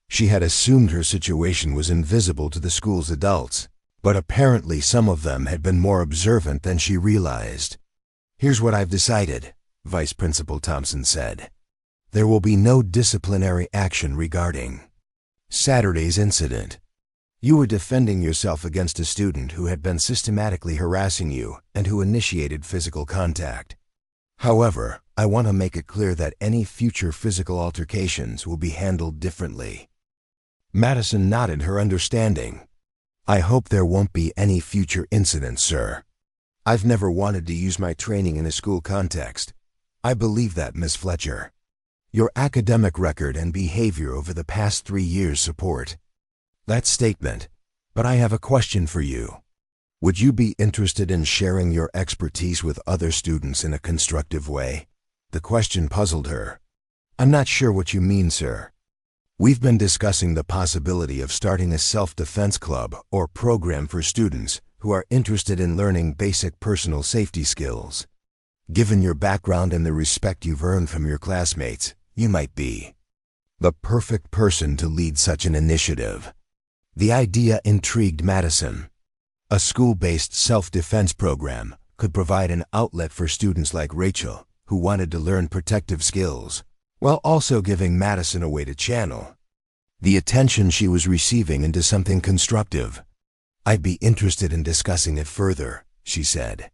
She had assumed her situation was invisible to the school's adults, but apparently some of them had been more observant than she realized. "Here's what I've decided," Vice Principal Thompson said. "There will be no disciplinary action regarding Saturday's incident. You were defending yourself against a student who had been systematically harassing you and who initiated physical contact. However, I want to make it clear that any future physical altercations will be handled differently." Madison nodded her understanding. "I hope there won't be any future incidents, sir. I've never wanted to use my training in a school context. I believe that, Miss Fletcher. Your academic record and behavior over the past 3 years support that statement, but I have a question for you. Would you be interested in sharing your expertise with other students in a constructive way?" The question puzzled her. "I'm not sure what you mean, sir. We've been discussing the possibility of starting a self-defense club or program for students who are interested in learning basic personal safety skills. Given your background and the respect you've earned from your classmates, you might be the perfect person to lead such an initiative." The idea intrigued Madison. A school-based self-defense program could provide an outlet for students like Rachel who wanted to learn protective skills, while also giving Madison a way to channel the attention she was receiving into something constructive. "I'd be interested in discussing it further," she said.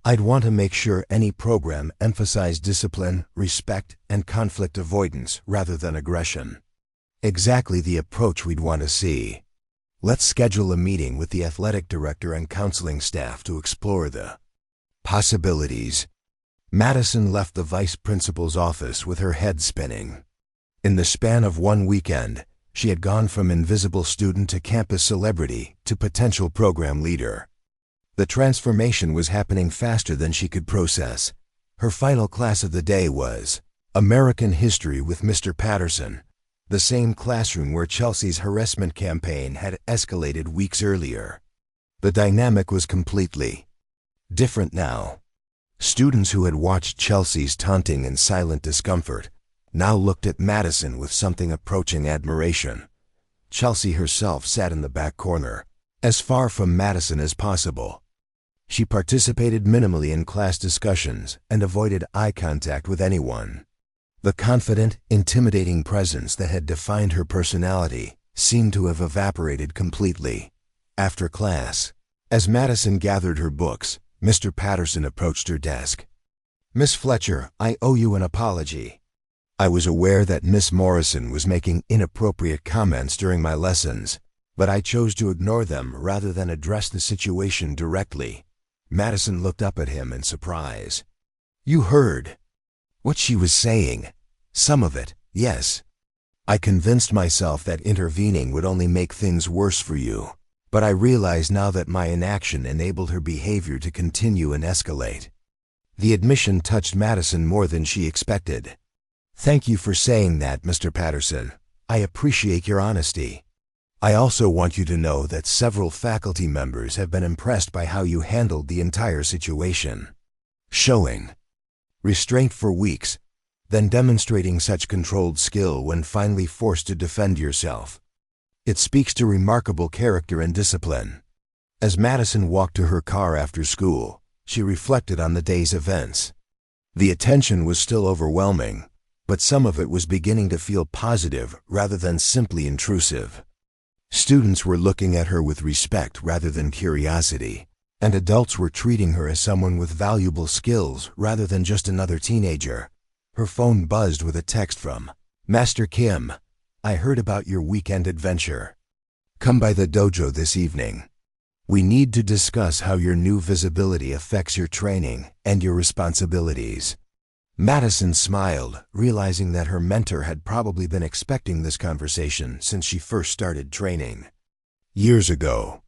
"I'd want to make sure any program emphasized discipline, respect, and conflict avoidance rather than aggression. Exactly the approach we'd want to see. Let's schedule a meeting with the athletic director and counseling staff to explore the possibilities." Madison left the vice principal's office with her head spinning. In the span of one weekend, she had gone from invisible student to campus celebrity to potential program leader. The transformation was happening faster than she could process. Her final class of the day was American History with Mr. Patterson, the same classroom where Chelsea's harassment campaign had escalated weeks earlier. The dynamic was completely different now. Students who had watched Chelsea's taunting in silent discomfort now looked at Madison with something approaching admiration. Chelsea herself sat in the back corner, as far from Madison as possible. She participated minimally in class discussions and avoided eye contact with anyone. The confident, intimidating presence that had defined her personality seemed to have evaporated completely. After class, as Madison gathered her books, Mr. Patterson approached her desk. "Miss Fletcher, I owe you an apology. I was aware that Miss Morrison was making inappropriate comments during my lessons, but I chose to ignore them rather than address the situation directly." Madison looked up at him in surprise. "You heard what she was saying?" "Some of it, yes. I convinced myself that intervening would only make things worse for you, but I realize now that my inaction enabled her behavior to continue and escalate." The admission touched Madison more than she expected. "Thank you for saying that, Mr. Patterson. I appreciate your honesty. I also want you to know that several faculty members have been impressed by how you handled the entire situation. Showing restraint for weeks, then demonstrating such controlled skill when finally forced to defend yourself. It speaks to remarkable character and discipline." As Madison walked to her car after school, she reflected on the day's events. The attention was still overwhelming, but some of it was beginning to feel positive rather than simply intrusive. Students were looking at her with respect rather than curiosity, and adults were treating her as someone with valuable skills rather than just another teenager. Her phone buzzed with a text from Master Kim. "I heard about your weekend adventure. Come by the dojo this evening. We need to discuss how your new visibility affects your training and your responsibilities." Madison smiled, realizing that her mentor had probably been expecting this conversation since she first started training. Years ago,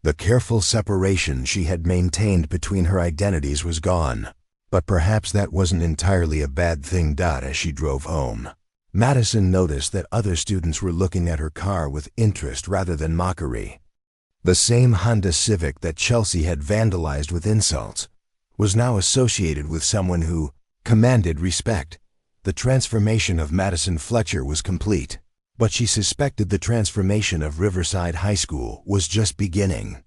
the careful separation she had maintained between her identities was gone, but perhaps that wasn't entirely a bad thing. As she drove home, Madison noticed that other students were looking at her car with interest rather than mockery. The same Honda Civic that Chelsea had vandalized with insults was now associated with someone who commanded respect. The transformation of Madison Fletcher was complete, but she suspected the transformation of Riverside High School was just beginning.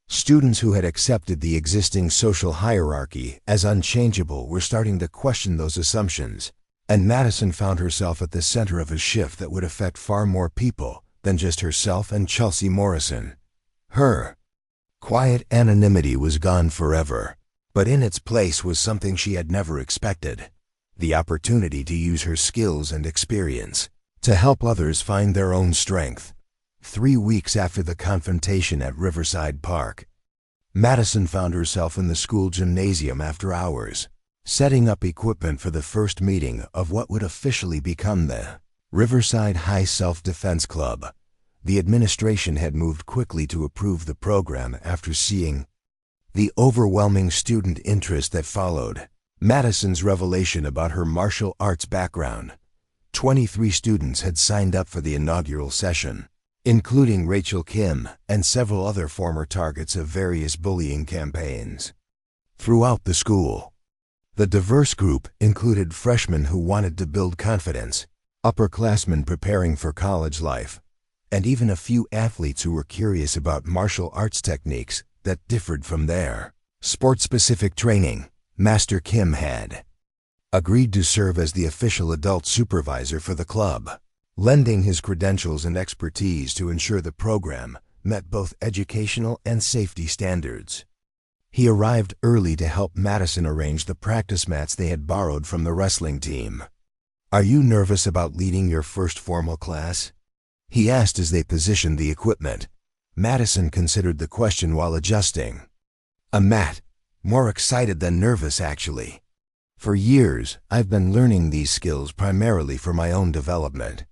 Students who had accepted the existing social hierarchy as unchangeable were starting to question those assumptions, and Madison found herself at the center of a shift that would affect far more people than just herself and Chelsea Morrison. Her quiet anonymity was gone forever, but in its place was something she had never expected: the opportunity to use her skills and experience to help others find their own strength. 3 weeks after the confrontation at Riverside Park, Madison found herself in the school gymnasium after hours, setting up equipment for the first meeting of what would officially become the Riverside High Self-Defense Club. The administration had moved quickly to approve the program after seeing the overwhelming student interest that followed Madison's revelation about her martial arts background. 23 students had signed up for the inaugural session, including Rachel Kim and several other former targets of various bullying campaigns. Throughout the school, the diverse group included freshmen who wanted to build confidence, upperclassmen preparing for college life, and even a few athletes who were curious about martial arts techniques that differed from their sport-specific training. Master Kim had agreed to serve as the official adult supervisor for the club, lending his credentials and expertise to ensure the program met both educational and safety standards. He arrived early to help Madison arrange the practice mats they had borrowed from the wrestling team. "Are you nervous about leading your first formal class?" he asked as they positioned the equipment. Madison considered the question while adjusting a mat. "More excited than nervous, actually. For years, I've been learning these skills primarily for my own development.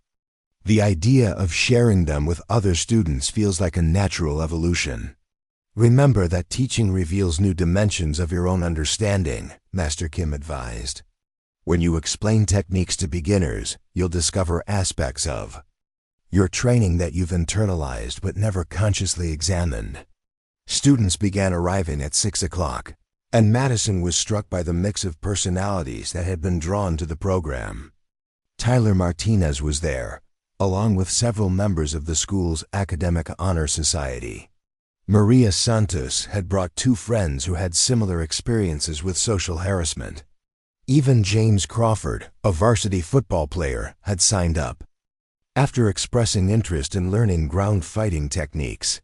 The idea of sharing them with other students feels like a natural evolution. Remember that teaching reveals new dimensions of your own understanding," Master Kim advised. "When you explain techniques to beginners, you'll discover aspects of your training that you've internalized but never consciously examined." Students began arriving at 6 o'clock, and Madison was struck by the mix of personalities that had been drawn to the program. Tyler Martinez was there, along with several members of the school's Academic Honor Society. Maria Santos had brought two friends who had similar experiences with social harassment. Even James Crawford, a varsity football player, had signed up. After expressing interest in learning ground fighting techniques.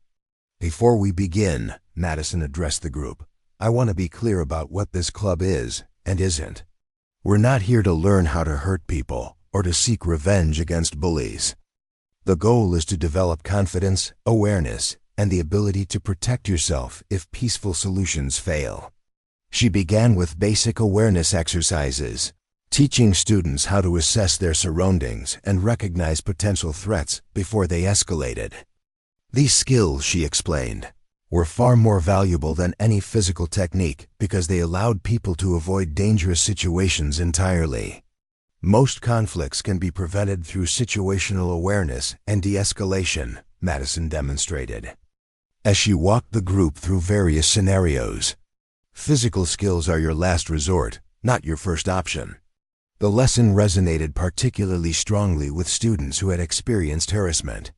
"Before we begin," Madison addressed the group, "I want to be clear about what this club is and isn't. We're not here to learn how to hurt people or to seek revenge against bullies. The goal is to develop confidence, awareness, and the ability to protect yourself if peaceful solutions fail." She began with basic awareness exercises, teaching students how to assess their surroundings and recognize potential threats before they escalated. These skills, she explained, were far more valuable than any physical technique because they allowed people to avoid dangerous situations entirely. Most conflicts can be prevented through situational awareness and de-escalation, Madison demonstrated. As she walked the group through various scenarios, physical skills are your last resort, not your first option. The lesson resonated particularly strongly with students who had experienced harassment.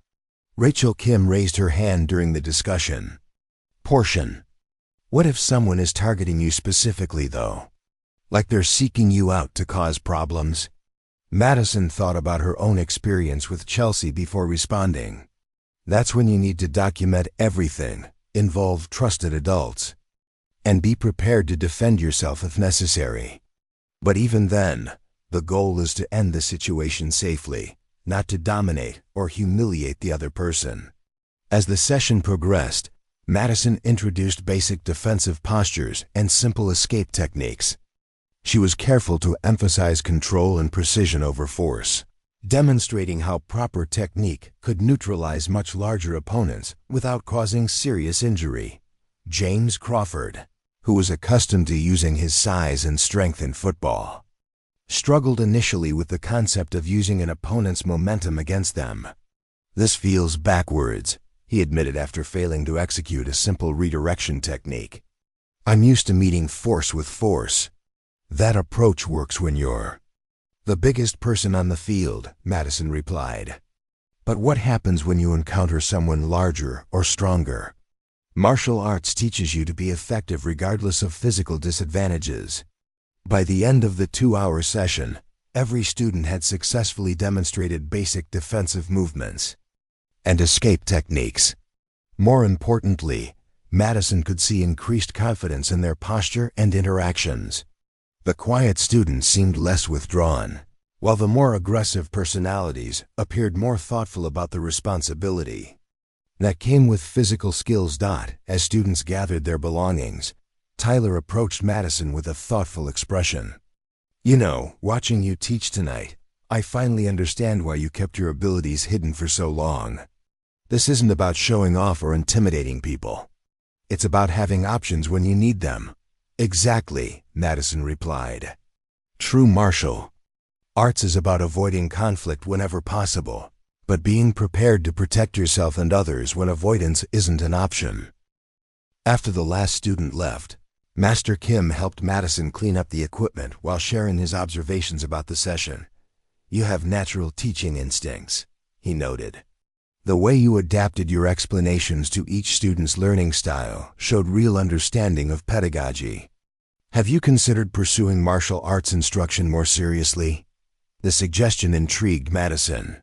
Rachel Kim raised her hand during the discussion. Portion. What if someone is targeting you specifically, though? Like they're seeking you out to cause problems? Madison thought about her own experience with Chelsea before responding. That's when you need to document everything, involve trusted adults, and be prepared to defend yourself if necessary. But even then, the goal is to end the situation safely, not to dominate or humiliate the other person. As the session progressed, Madison introduced basic defensive postures and simple escape techniques. She was careful to emphasize control and precision over force, demonstrating how proper technique could neutralize much larger opponents without causing serious injury. James Crawford, who was accustomed to using his size and strength in football, struggled initially with the concept of using an opponent's momentum against them. "This feels backwards," he admitted after failing to execute a simple redirection technique. "I'm used to meeting force with force." "That approach works when you're the biggest person on the field," Madison replied. "But what happens when you encounter someone larger or stronger?" Martial arts teaches you to be effective regardless of physical disadvantages. By the end of the 2-hour session, every student had successfully demonstrated basic defensive movements and escape techniques. More importantly, Madison could see increased confidence in their posture and interactions. The quiet students seemed less withdrawn, while the more aggressive personalities appeared more thoughtful about the responsibility that came with physical skills. As students gathered their belongings, Tyler approached Madison with a thoughtful expression. "You know, watching you teach tonight, I finally understand why you kept your abilities hidden for so long. This isn't about showing off or intimidating people. It's about having options when you need them." "Exactly," Madison replied. "True martial arts is about avoiding conflict whenever possible, but being prepared to protect yourself and others when avoidance isn't an option." After the last student left, Master Kim helped Madison clean up the equipment while sharing his observations about the session. "You have natural teaching instincts," he noted. "The way you adapted your explanations to each student's learning style showed real understanding of pedagogy. Have you considered pursuing martial arts instruction more seriously?" The suggestion intrigued Madison.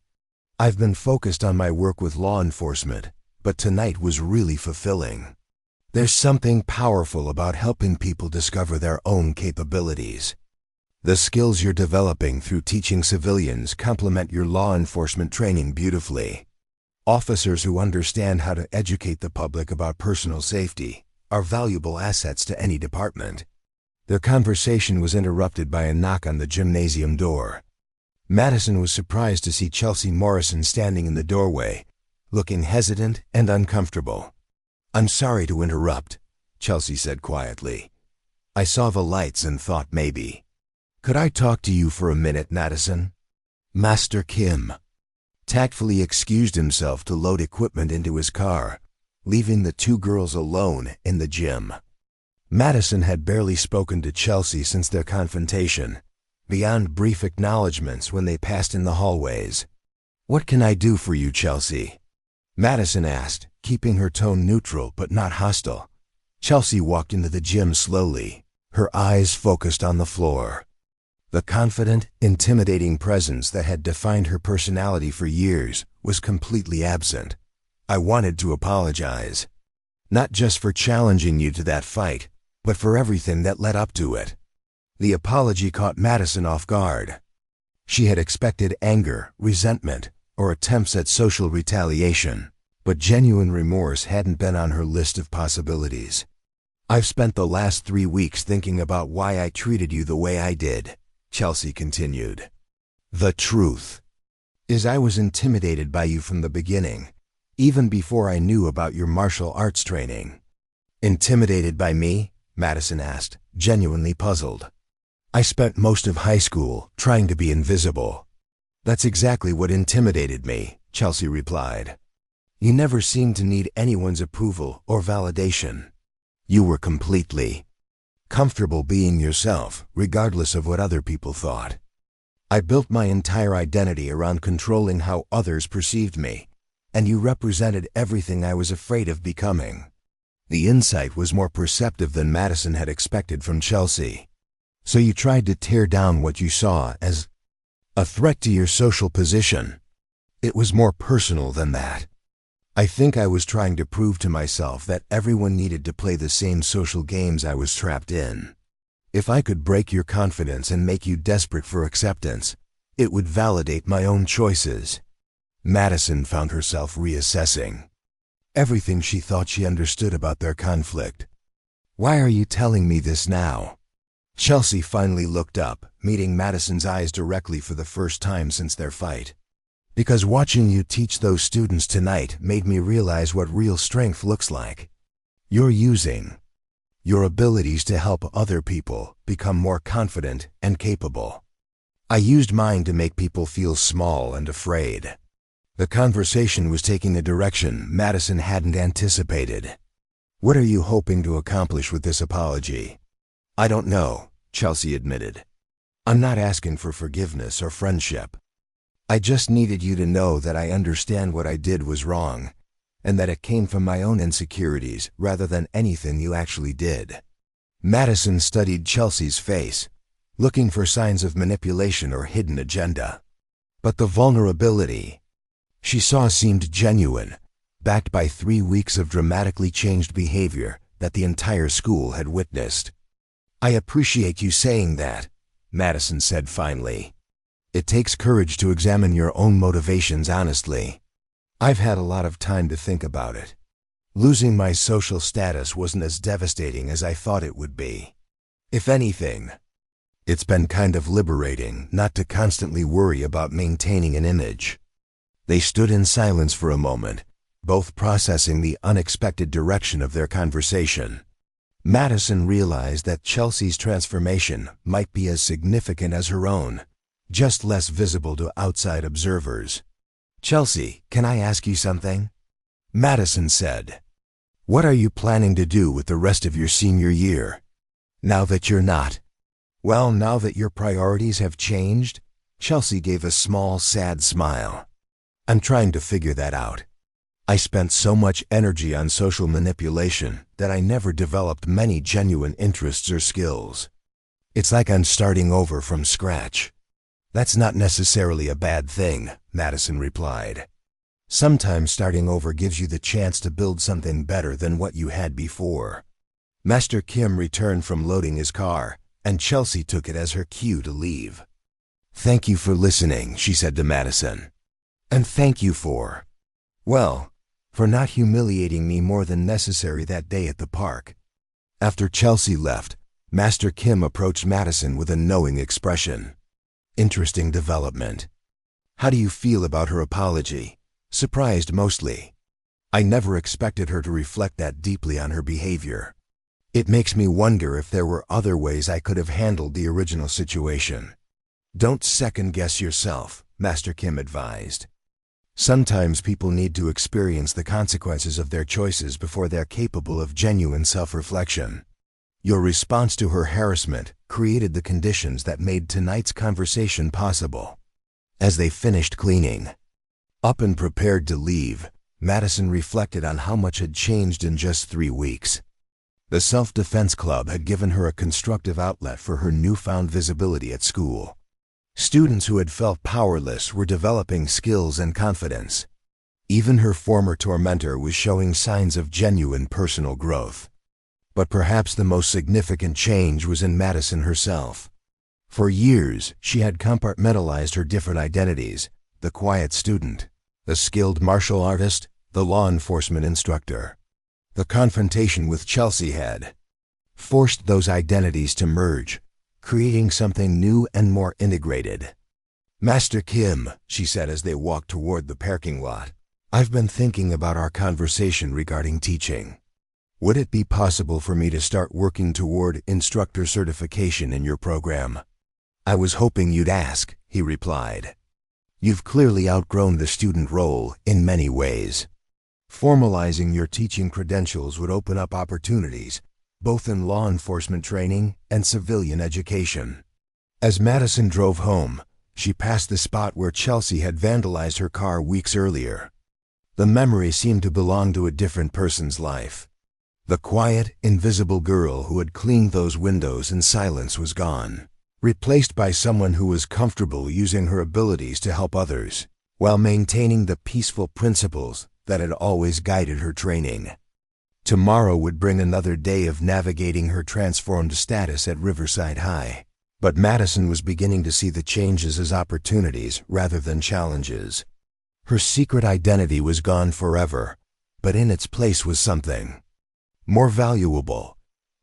"I've been focused on my work with law enforcement, but tonight was really fulfilling. There's something powerful about helping people discover their own capabilities. The skills you're developing through teaching civilians complement your law enforcement training beautifully. Officers who understand how to educate the public about personal safety are valuable assets to any department." Their conversation was interrupted by a knock on the gymnasium door. Madison was surprised to see Chelsea Morrison standing in the doorway, looking hesitant and uncomfortable. "I'm sorry to interrupt," Chelsea said quietly. "I saw the lights and thought maybe. Could I talk to you for a minute, Madison?" Master Kim tactfully excused himself to load equipment into his car, leaving the two girls alone in the gym. Madison had barely spoken to Chelsea since their confrontation, beyond brief acknowledgments when they passed in the hallways. "What can I do for you, Chelsea?" Madison asked, keeping her tone neutral but not hostile. Chelsea walked into the gym slowly, her eyes focused on the floor. The confident, intimidating presence that had defined her personality for years was completely absent. I wanted to apologize. Not just for challenging you to that fight, but for everything that led up to it. The apology caught Madison off guard. She had expected anger, resentment, or attempts at social retaliation, but genuine remorse hadn't been on her list of possibilities. "I've spent the last 3 weeks thinking about why I treated you the way I did," Chelsea continued. "The truth is I was intimidated by you from the beginning, even before I knew about your martial arts training." "Intimidated by me?" Madison asked, genuinely puzzled. "I spent most of high school trying to be invisible." "That's exactly what intimidated me," Chelsea replied. "You never seemed to need anyone's approval or validation. You were completely comfortable being yourself, regardless of what other people thought. I built my entire identity around controlling how others perceived me, and you represented everything I was afraid of becoming." The insight was more perceptive than Madison had expected from Chelsea. "So you tried to tear down what you saw as a threat to your social position." "It was more personal than that. I think I was trying to prove to myself that everyone needed to play the same social games I was trapped in. If I could break your confidence and make you desperate for acceptance, it would validate my own choices." Madison found herself reassessing everything she thought she understood about their conflict. "Why are you telling me this now?" Chelsea finally looked up, meeting Madison's eyes directly for the first time since their fight. "Because watching you teach those students tonight made me realize what real strength looks like. You're using your abilities to help other people become more confident and capable. I used mine to make people feel small and afraid." The conversation was taking a direction Madison hadn't anticipated. "What are you hoping to accomplish with this apology?" "I don't know," Chelsea admitted. "I'm not asking for forgiveness or friendship. I just needed you to know that I understand what I did was wrong, and that it came from my own insecurities rather than anything you actually did." Madison studied Chelsea's face, looking for signs of manipulation or hidden agenda. But the vulnerability she saw seemed genuine, backed by 3 weeks of dramatically changed behavior that the entire school had witnessed. "I appreciate you saying that," Madison said finally. "It takes courage to examine your own motivations honestly. I've had a lot of time to think about it. Losing my social status wasn't as devastating as I thought it would be. If anything, it's been kind of liberating not to constantly worry about maintaining an image." They stood in silence for a moment, both processing the unexpected direction of their conversation. Madison realized that Chelsea's transformation might be as significant as her own, just less visible to outside observers. "Chelsea, can I ask you something?" Madison said. "What are you planning to do with the rest of your senior year? Now that you're not now that your priorities have changed?" Chelsea gave a small, sad smile. "I'm trying to figure that out. I spent so much energy on social manipulation that I never developed many genuine interests or skills. It's like I'm starting over from scratch." "That's not necessarily a bad thing," Madison replied. "Sometimes starting over gives you the chance to build something better than what you had before." Master Kim returned from loading his car, and Chelsea took it as her cue to leave. "Thank you for listening," she said to Madison. "And thank you for not humiliating me more than necessary that day at the park." After Chelsea left, Master Kim approached Madison with a knowing expression. "Interesting development. How do you feel about her apology?" "Surprised mostly. I never expected her to reflect that deeply on her behavior. It makes me wonder if there were other ways I could have handled the original situation." "Don't second-guess yourself," Master Kim advised. "Sometimes people need to experience the consequences of their choices before they're capable of genuine self-reflection. Your response to her harassment created the conditions that made tonight's conversation possible." As they finished cleaning up and prepared to leave, Madison reflected on how much had changed in just 3 weeks. The self-defense club had given her a constructive outlet for her newfound visibility at school. Students who had felt powerless were developing skills and confidence. Even her former tormentor was showing signs of genuine personal growth. But perhaps the most significant change was in Madison herself. For years, she had compartmentalized her different identities: the quiet student, the skilled martial artist, the law enforcement instructor. The confrontation with Chelsea had forced those identities to merge, creating something new and more integrated. "Master Kim," she said as they walked toward the parking lot, "I've been thinking about our conversation regarding teaching. Would it be possible for me to start working toward instructor certification in your program?" "I was hoping you'd ask," he replied. "You've clearly outgrown the student role in many ways. Formalizing your teaching credentials would open up opportunities, both in law enforcement training and civilian education." As Madison drove home, she passed the spot where Chelsea had vandalized her car weeks earlier. The memory seemed to belong to a different person's life. The quiet, invisible girl who had cleaned those windows in silence was gone, replaced by someone who was comfortable using her abilities to help others, while maintaining the peaceful principles that had always guided her training. Tomorrow would bring another day of navigating her transformed status at Riverside High, but Madison was beginning to see the changes as opportunities rather than challenges. Her secret identity was gone forever, but in its place was something more valuable: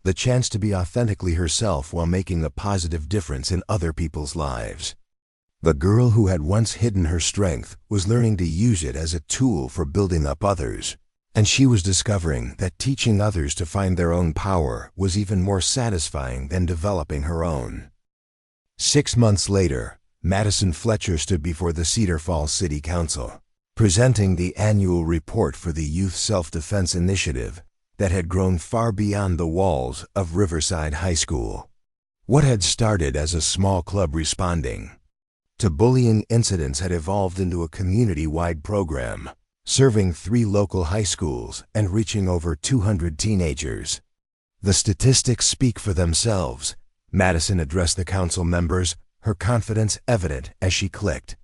the chance to be authentically herself while making a positive difference in other people's lives. The girl who had once hidden her strength was learning to use it as a tool for building up others, and she was discovering that teaching others to find their own power was even more satisfying than developing her own. 6 months later, Madison Fletcher stood before the Cedar Falls City Council, presenting the annual report for the Youth Self-Defense Initiative that had grown far beyond the walls of Riverside High School. What had started as a small club responding to bullying incidents had evolved into a community-wide program, serving 3 local high schools and reaching over 200 teenagers. The statistics speak for themselves. Madison addressed the council members, her confidence evident as she clicked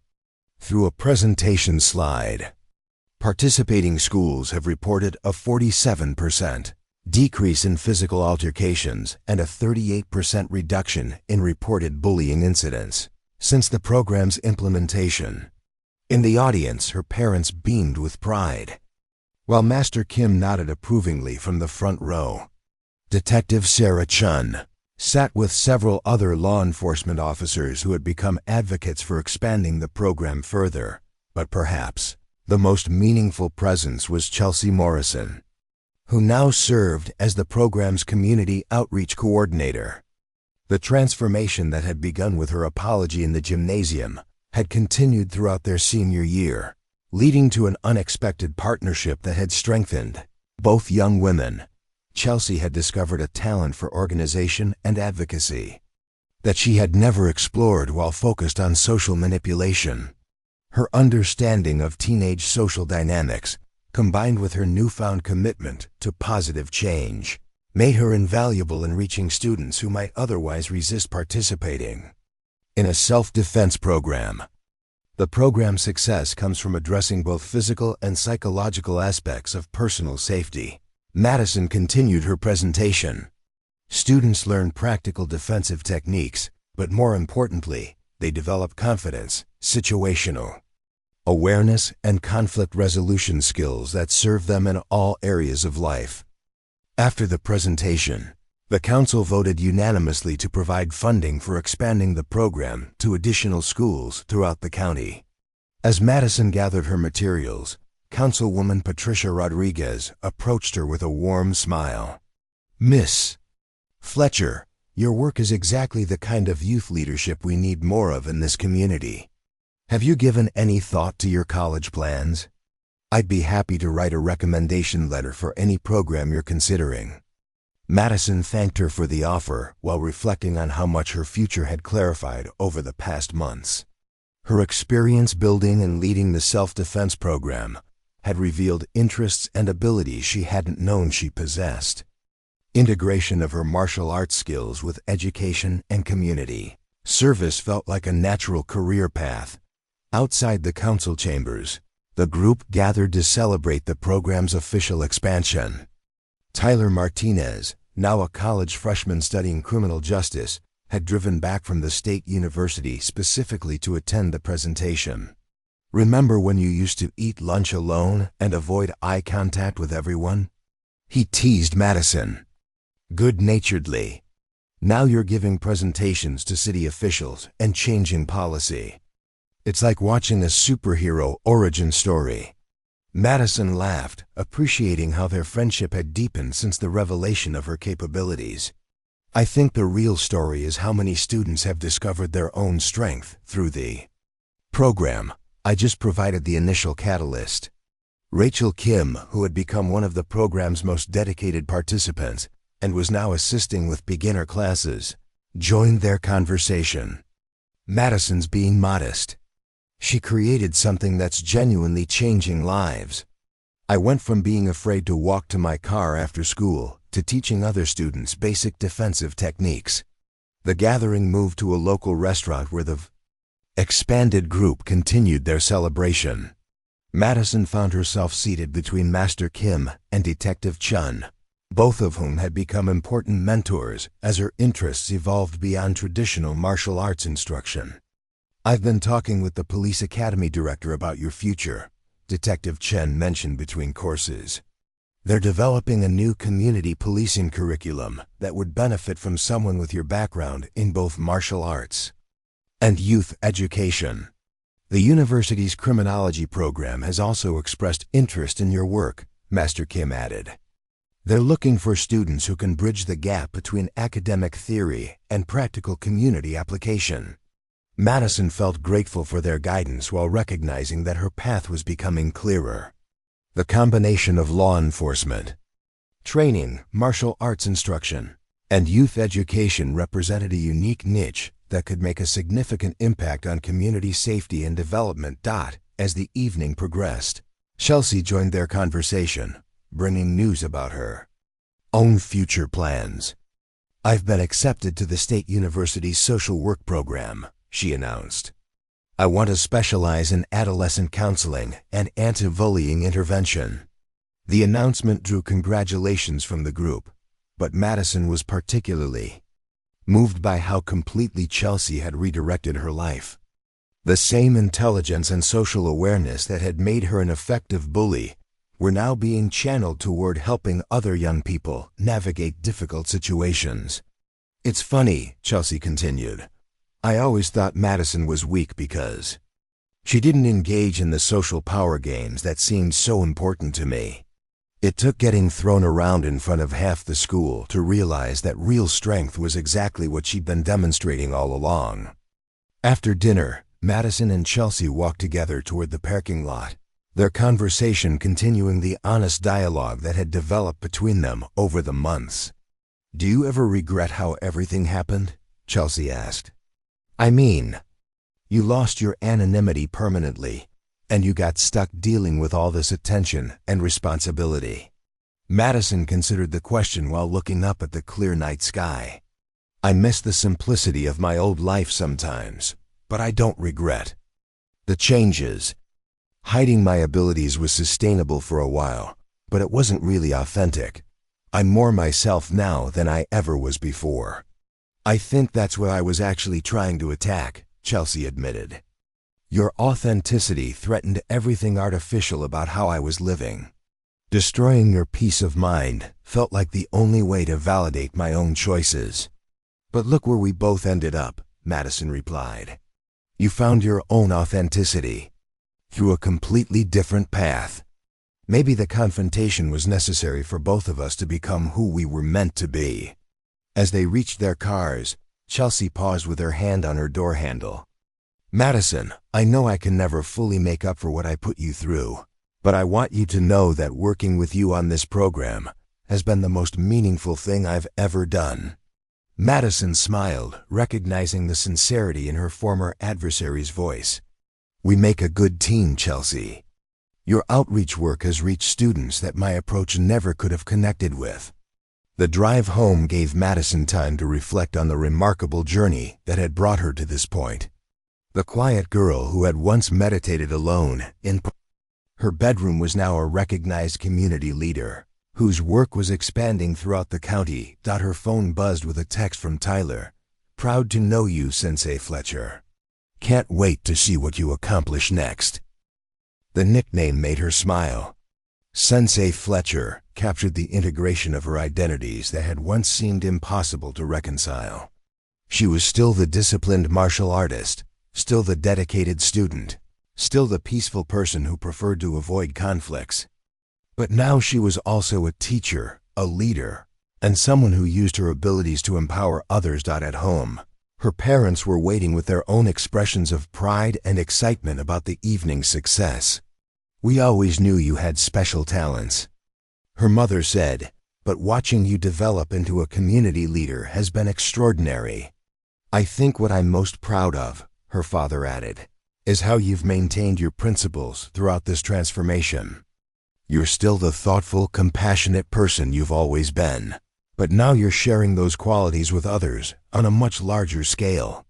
through a presentation slide. Participating schools have reported a 47% decrease in physical altercations and a 38% reduction in reported bullying incidents since the program's implementation. In the audience, her parents beamed with pride, while Master Kim nodded approvingly from the front row. Detective Sarah Chun sat with several other law enforcement officers who had become advocates for expanding the program further, but perhaps the most meaningful presence was Chelsea Morrison, who now served as the program's community outreach coordinator. The transformation that had begun with her apology in the gymnasium had continued throughout their senior year, leading to an unexpected partnership that had strengthened both young women. Chelsea had discovered a talent for organization and advocacy that she had never explored while focused on social manipulation. Her understanding of teenage social dynamics, combined with her newfound commitment to positive change, made her invaluable in reaching students who might otherwise resist participating in a self-defense program. The program's success comes from addressing both physical and psychological aspects of personal safety. Madison continued her presentation. Students learn practical defensive techniques, but more importantly, they develop confidence, situational awareness, and conflict resolution skills that serve them in all areas of life. After the presentation, the council voted unanimously to provide funding for expanding the program to additional schools throughout the county. As Madison gathered her materials, Councilwoman Patricia Rodriguez approached her with a warm smile. "Miss Fletcher, your work is exactly the kind of youth leadership we need more of in this community. Have you given any thought to your college plans? I'd be happy to write a recommendation letter for any program you're considering." Madison thanked her for the offer while reflecting on how much her future had clarified over the past months. Her experience building and leading the self-defense program had revealed interests and abilities she hadn't known she possessed. Integration of her martial arts skills with education and community service felt like a natural career path. Outside the council chambers, the group gathered to celebrate the program's official expansion. Tyler Martinez, now a college freshman studying criminal justice, had driven back from the state university specifically to attend the presentation. "Remember when you used to eat lunch alone and avoid eye contact with everyone?" he teased Madison good-naturedly. "Now you're giving presentations to city officials and changing policy. It's like watching a superhero origin story." Madison laughed, appreciating how their friendship had deepened since the revelation of her capabilities. "I think the real story is how many students have discovered their own strength through the program. I just provided the initial catalyst." Rachel Kim, who had become one of the program's most dedicated participants and was now assisting with beginner classes, joined their conversation. Madison's being modest. "She created something that's genuinely changing lives. I went from being afraid to walk to my car after school to teaching other students basic defensive techniques." The gathering moved to a local restaurant where the expanded group continued their celebration. Madison found herself seated between Master Kim and Detective Chun, both of whom had become important mentors as her interests evolved beyond traditional martial arts instruction. "I've been talking with the police academy director about your future," Detective Chen mentioned between courses. "They're developing a new community policing curriculum that would benefit from someone with your background in both martial arts and youth education. The university's criminology program has also expressed interest in your work," Master Kim added. "They're looking for students who can bridge the gap between academic theory and practical community application." Madison felt grateful for their guidance while recognizing that her path was becoming clearer. The combination of law enforcement, training, martial arts instruction, and youth education represented a unique niche that could make a significant impact on community safety and development. As the evening progressed, Chelsea joined their conversation, bringing news about her own future plans. "I've been accepted to the State University's social work program," she announced. "I want to specialize in adolescent counseling and anti-bullying intervention." The announcement drew congratulations from the group, but Madison was particularly moved by how completely Chelsea had redirected her life. The same intelligence and social awareness that had made her an effective bully were now being channeled toward helping other young people navigate difficult situations. "It's funny," Chelsea continued. "I always thought Madison was weak because she didn't engage in the social power games that seemed so important to me. It took getting thrown around in front of half the school to realize that real strength was exactly what she'd been demonstrating all along." After dinner, Madison and Chelsea walked together toward the parking lot, their conversation continuing the honest dialogue that had developed between them over the months. "Do you ever regret how everything happened?" Chelsea asked. "I mean, you lost your anonymity permanently, and you got stuck dealing with all this attention and responsibility." Madison considered the question while looking up at the clear night sky. "I miss the simplicity of my old life sometimes, but I don't regret the changes. Hiding my abilities was sustainable for a while, but it wasn't really authentic. I'm more myself now than I ever was before." "I think that's what I was actually trying to attack," Chelsea admitted. "Your authenticity threatened everything artificial about how I was living. Destroying your peace of mind felt like the only way to validate my own choices." "But look where we both ended up," Madison replied. "You found your own authenticity through a completely different path. Maybe the confrontation was necessary for both of us to become who we were meant to be." As they reached their cars, Chelsea paused with her hand on her door handle. "Madison, I know I can never fully make up for what I put you through, but I want you to know that working with you on this program has been the most meaningful thing I've ever done." Madison smiled, recognizing the sincerity in her former adversary's voice. "We make a good team, Chelsea." Your outreach work has reached students that my approach never could have connected with. The drive home gave Madison time to reflect on the remarkable journey that had brought her to this point. The quiet girl who had once meditated alone in her bedroom was now a recognized community leader, whose work was expanding throughout the county. Her phone buzzed with a text from Tyler. "Proud to know you, Sensei Fletcher. Can't wait to see what you accomplish next." The nickname made her smile. Sensei Fletcher captured the integration of her identities that had once seemed impossible to reconcile. She was still the disciplined martial artist, still the dedicated student, still the peaceful person who preferred to avoid conflicts. But now she was also a teacher, a leader, and someone who used her abilities to empower others. At home, her parents were waiting with their own expressions of pride and excitement about the evening's success. "We always knew you had special talents," her mother said, "but watching you develop into a community leader has been extraordinary." "I think what I'm most proud of," her father added, "is how you've maintained your principles throughout this transformation. You're still the thoughtful, compassionate person you've always been, but now you're sharing those qualities with others on a much larger scale."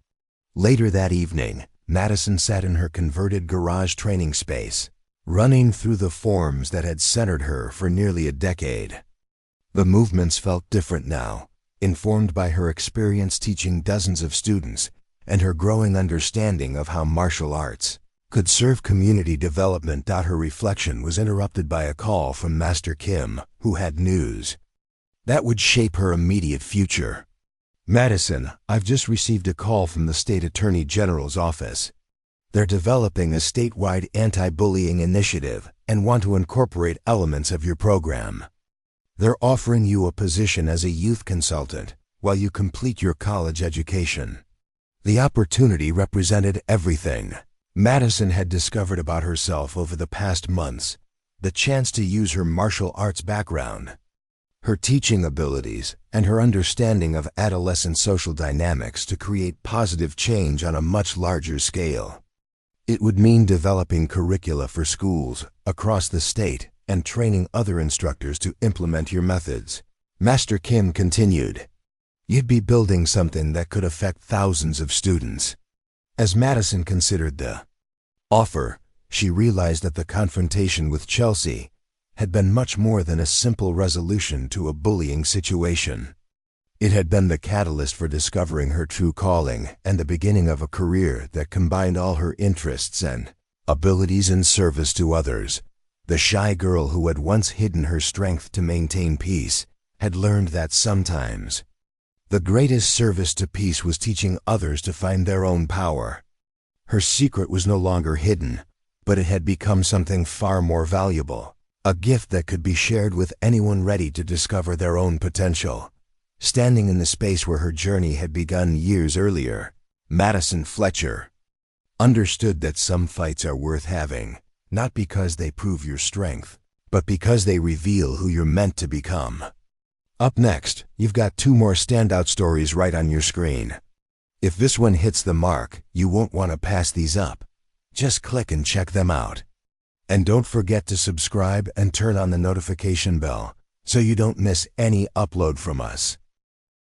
Later that evening, Madison sat in her converted garage training space, running through the forms that had centered her for nearly a decade. The movements felt different now, informed by her experience teaching dozens of students and her growing understanding of how martial arts could serve community development. Her reflection was interrupted by a call from Master Kim, who had news that would shape her immediate future. "Madison, I've just received a call from the State Attorney General's office. They're developing a statewide anti-bullying initiative and want to incorporate elements of your program. They're offering you a position as a youth consultant while you complete your college education." The opportunity represented everything Madison had discovered about herself over the past months: the chance to use her martial arts background, her teaching abilities, and her understanding of adolescent social dynamics to create positive change on a much larger scale. It would mean developing curricula for schools across the state and training other instructors to implement your methods. Master Kim continued, "You'd be building something that could affect thousands of students." As Madison considered the offer, she realized that the confrontation with Chelsea had been much more than a simple resolution to a bullying situation. It had been the catalyst for discovering her true calling and the beginning of a career that combined all her interests and abilities in service to others. The shy girl who had once hidden her strength to maintain peace had learned that sometimes the greatest service to peace was teaching others to find their own power. Her secret was no longer hidden, but it had become something far more valuable, a gift that could be shared with anyone ready to discover their own potential. Standing in the space where her journey had begun years earlier, Madison Fletcher understood that some fights are worth having, not because they prove your strength, but because they reveal who you're meant to become. Up next, you've got 2 more standout stories right on your screen. If this one hits the mark, you won't want to pass these up. Just click and check them out. And don't forget to subscribe and turn on the notification bell so you don't miss any upload from us.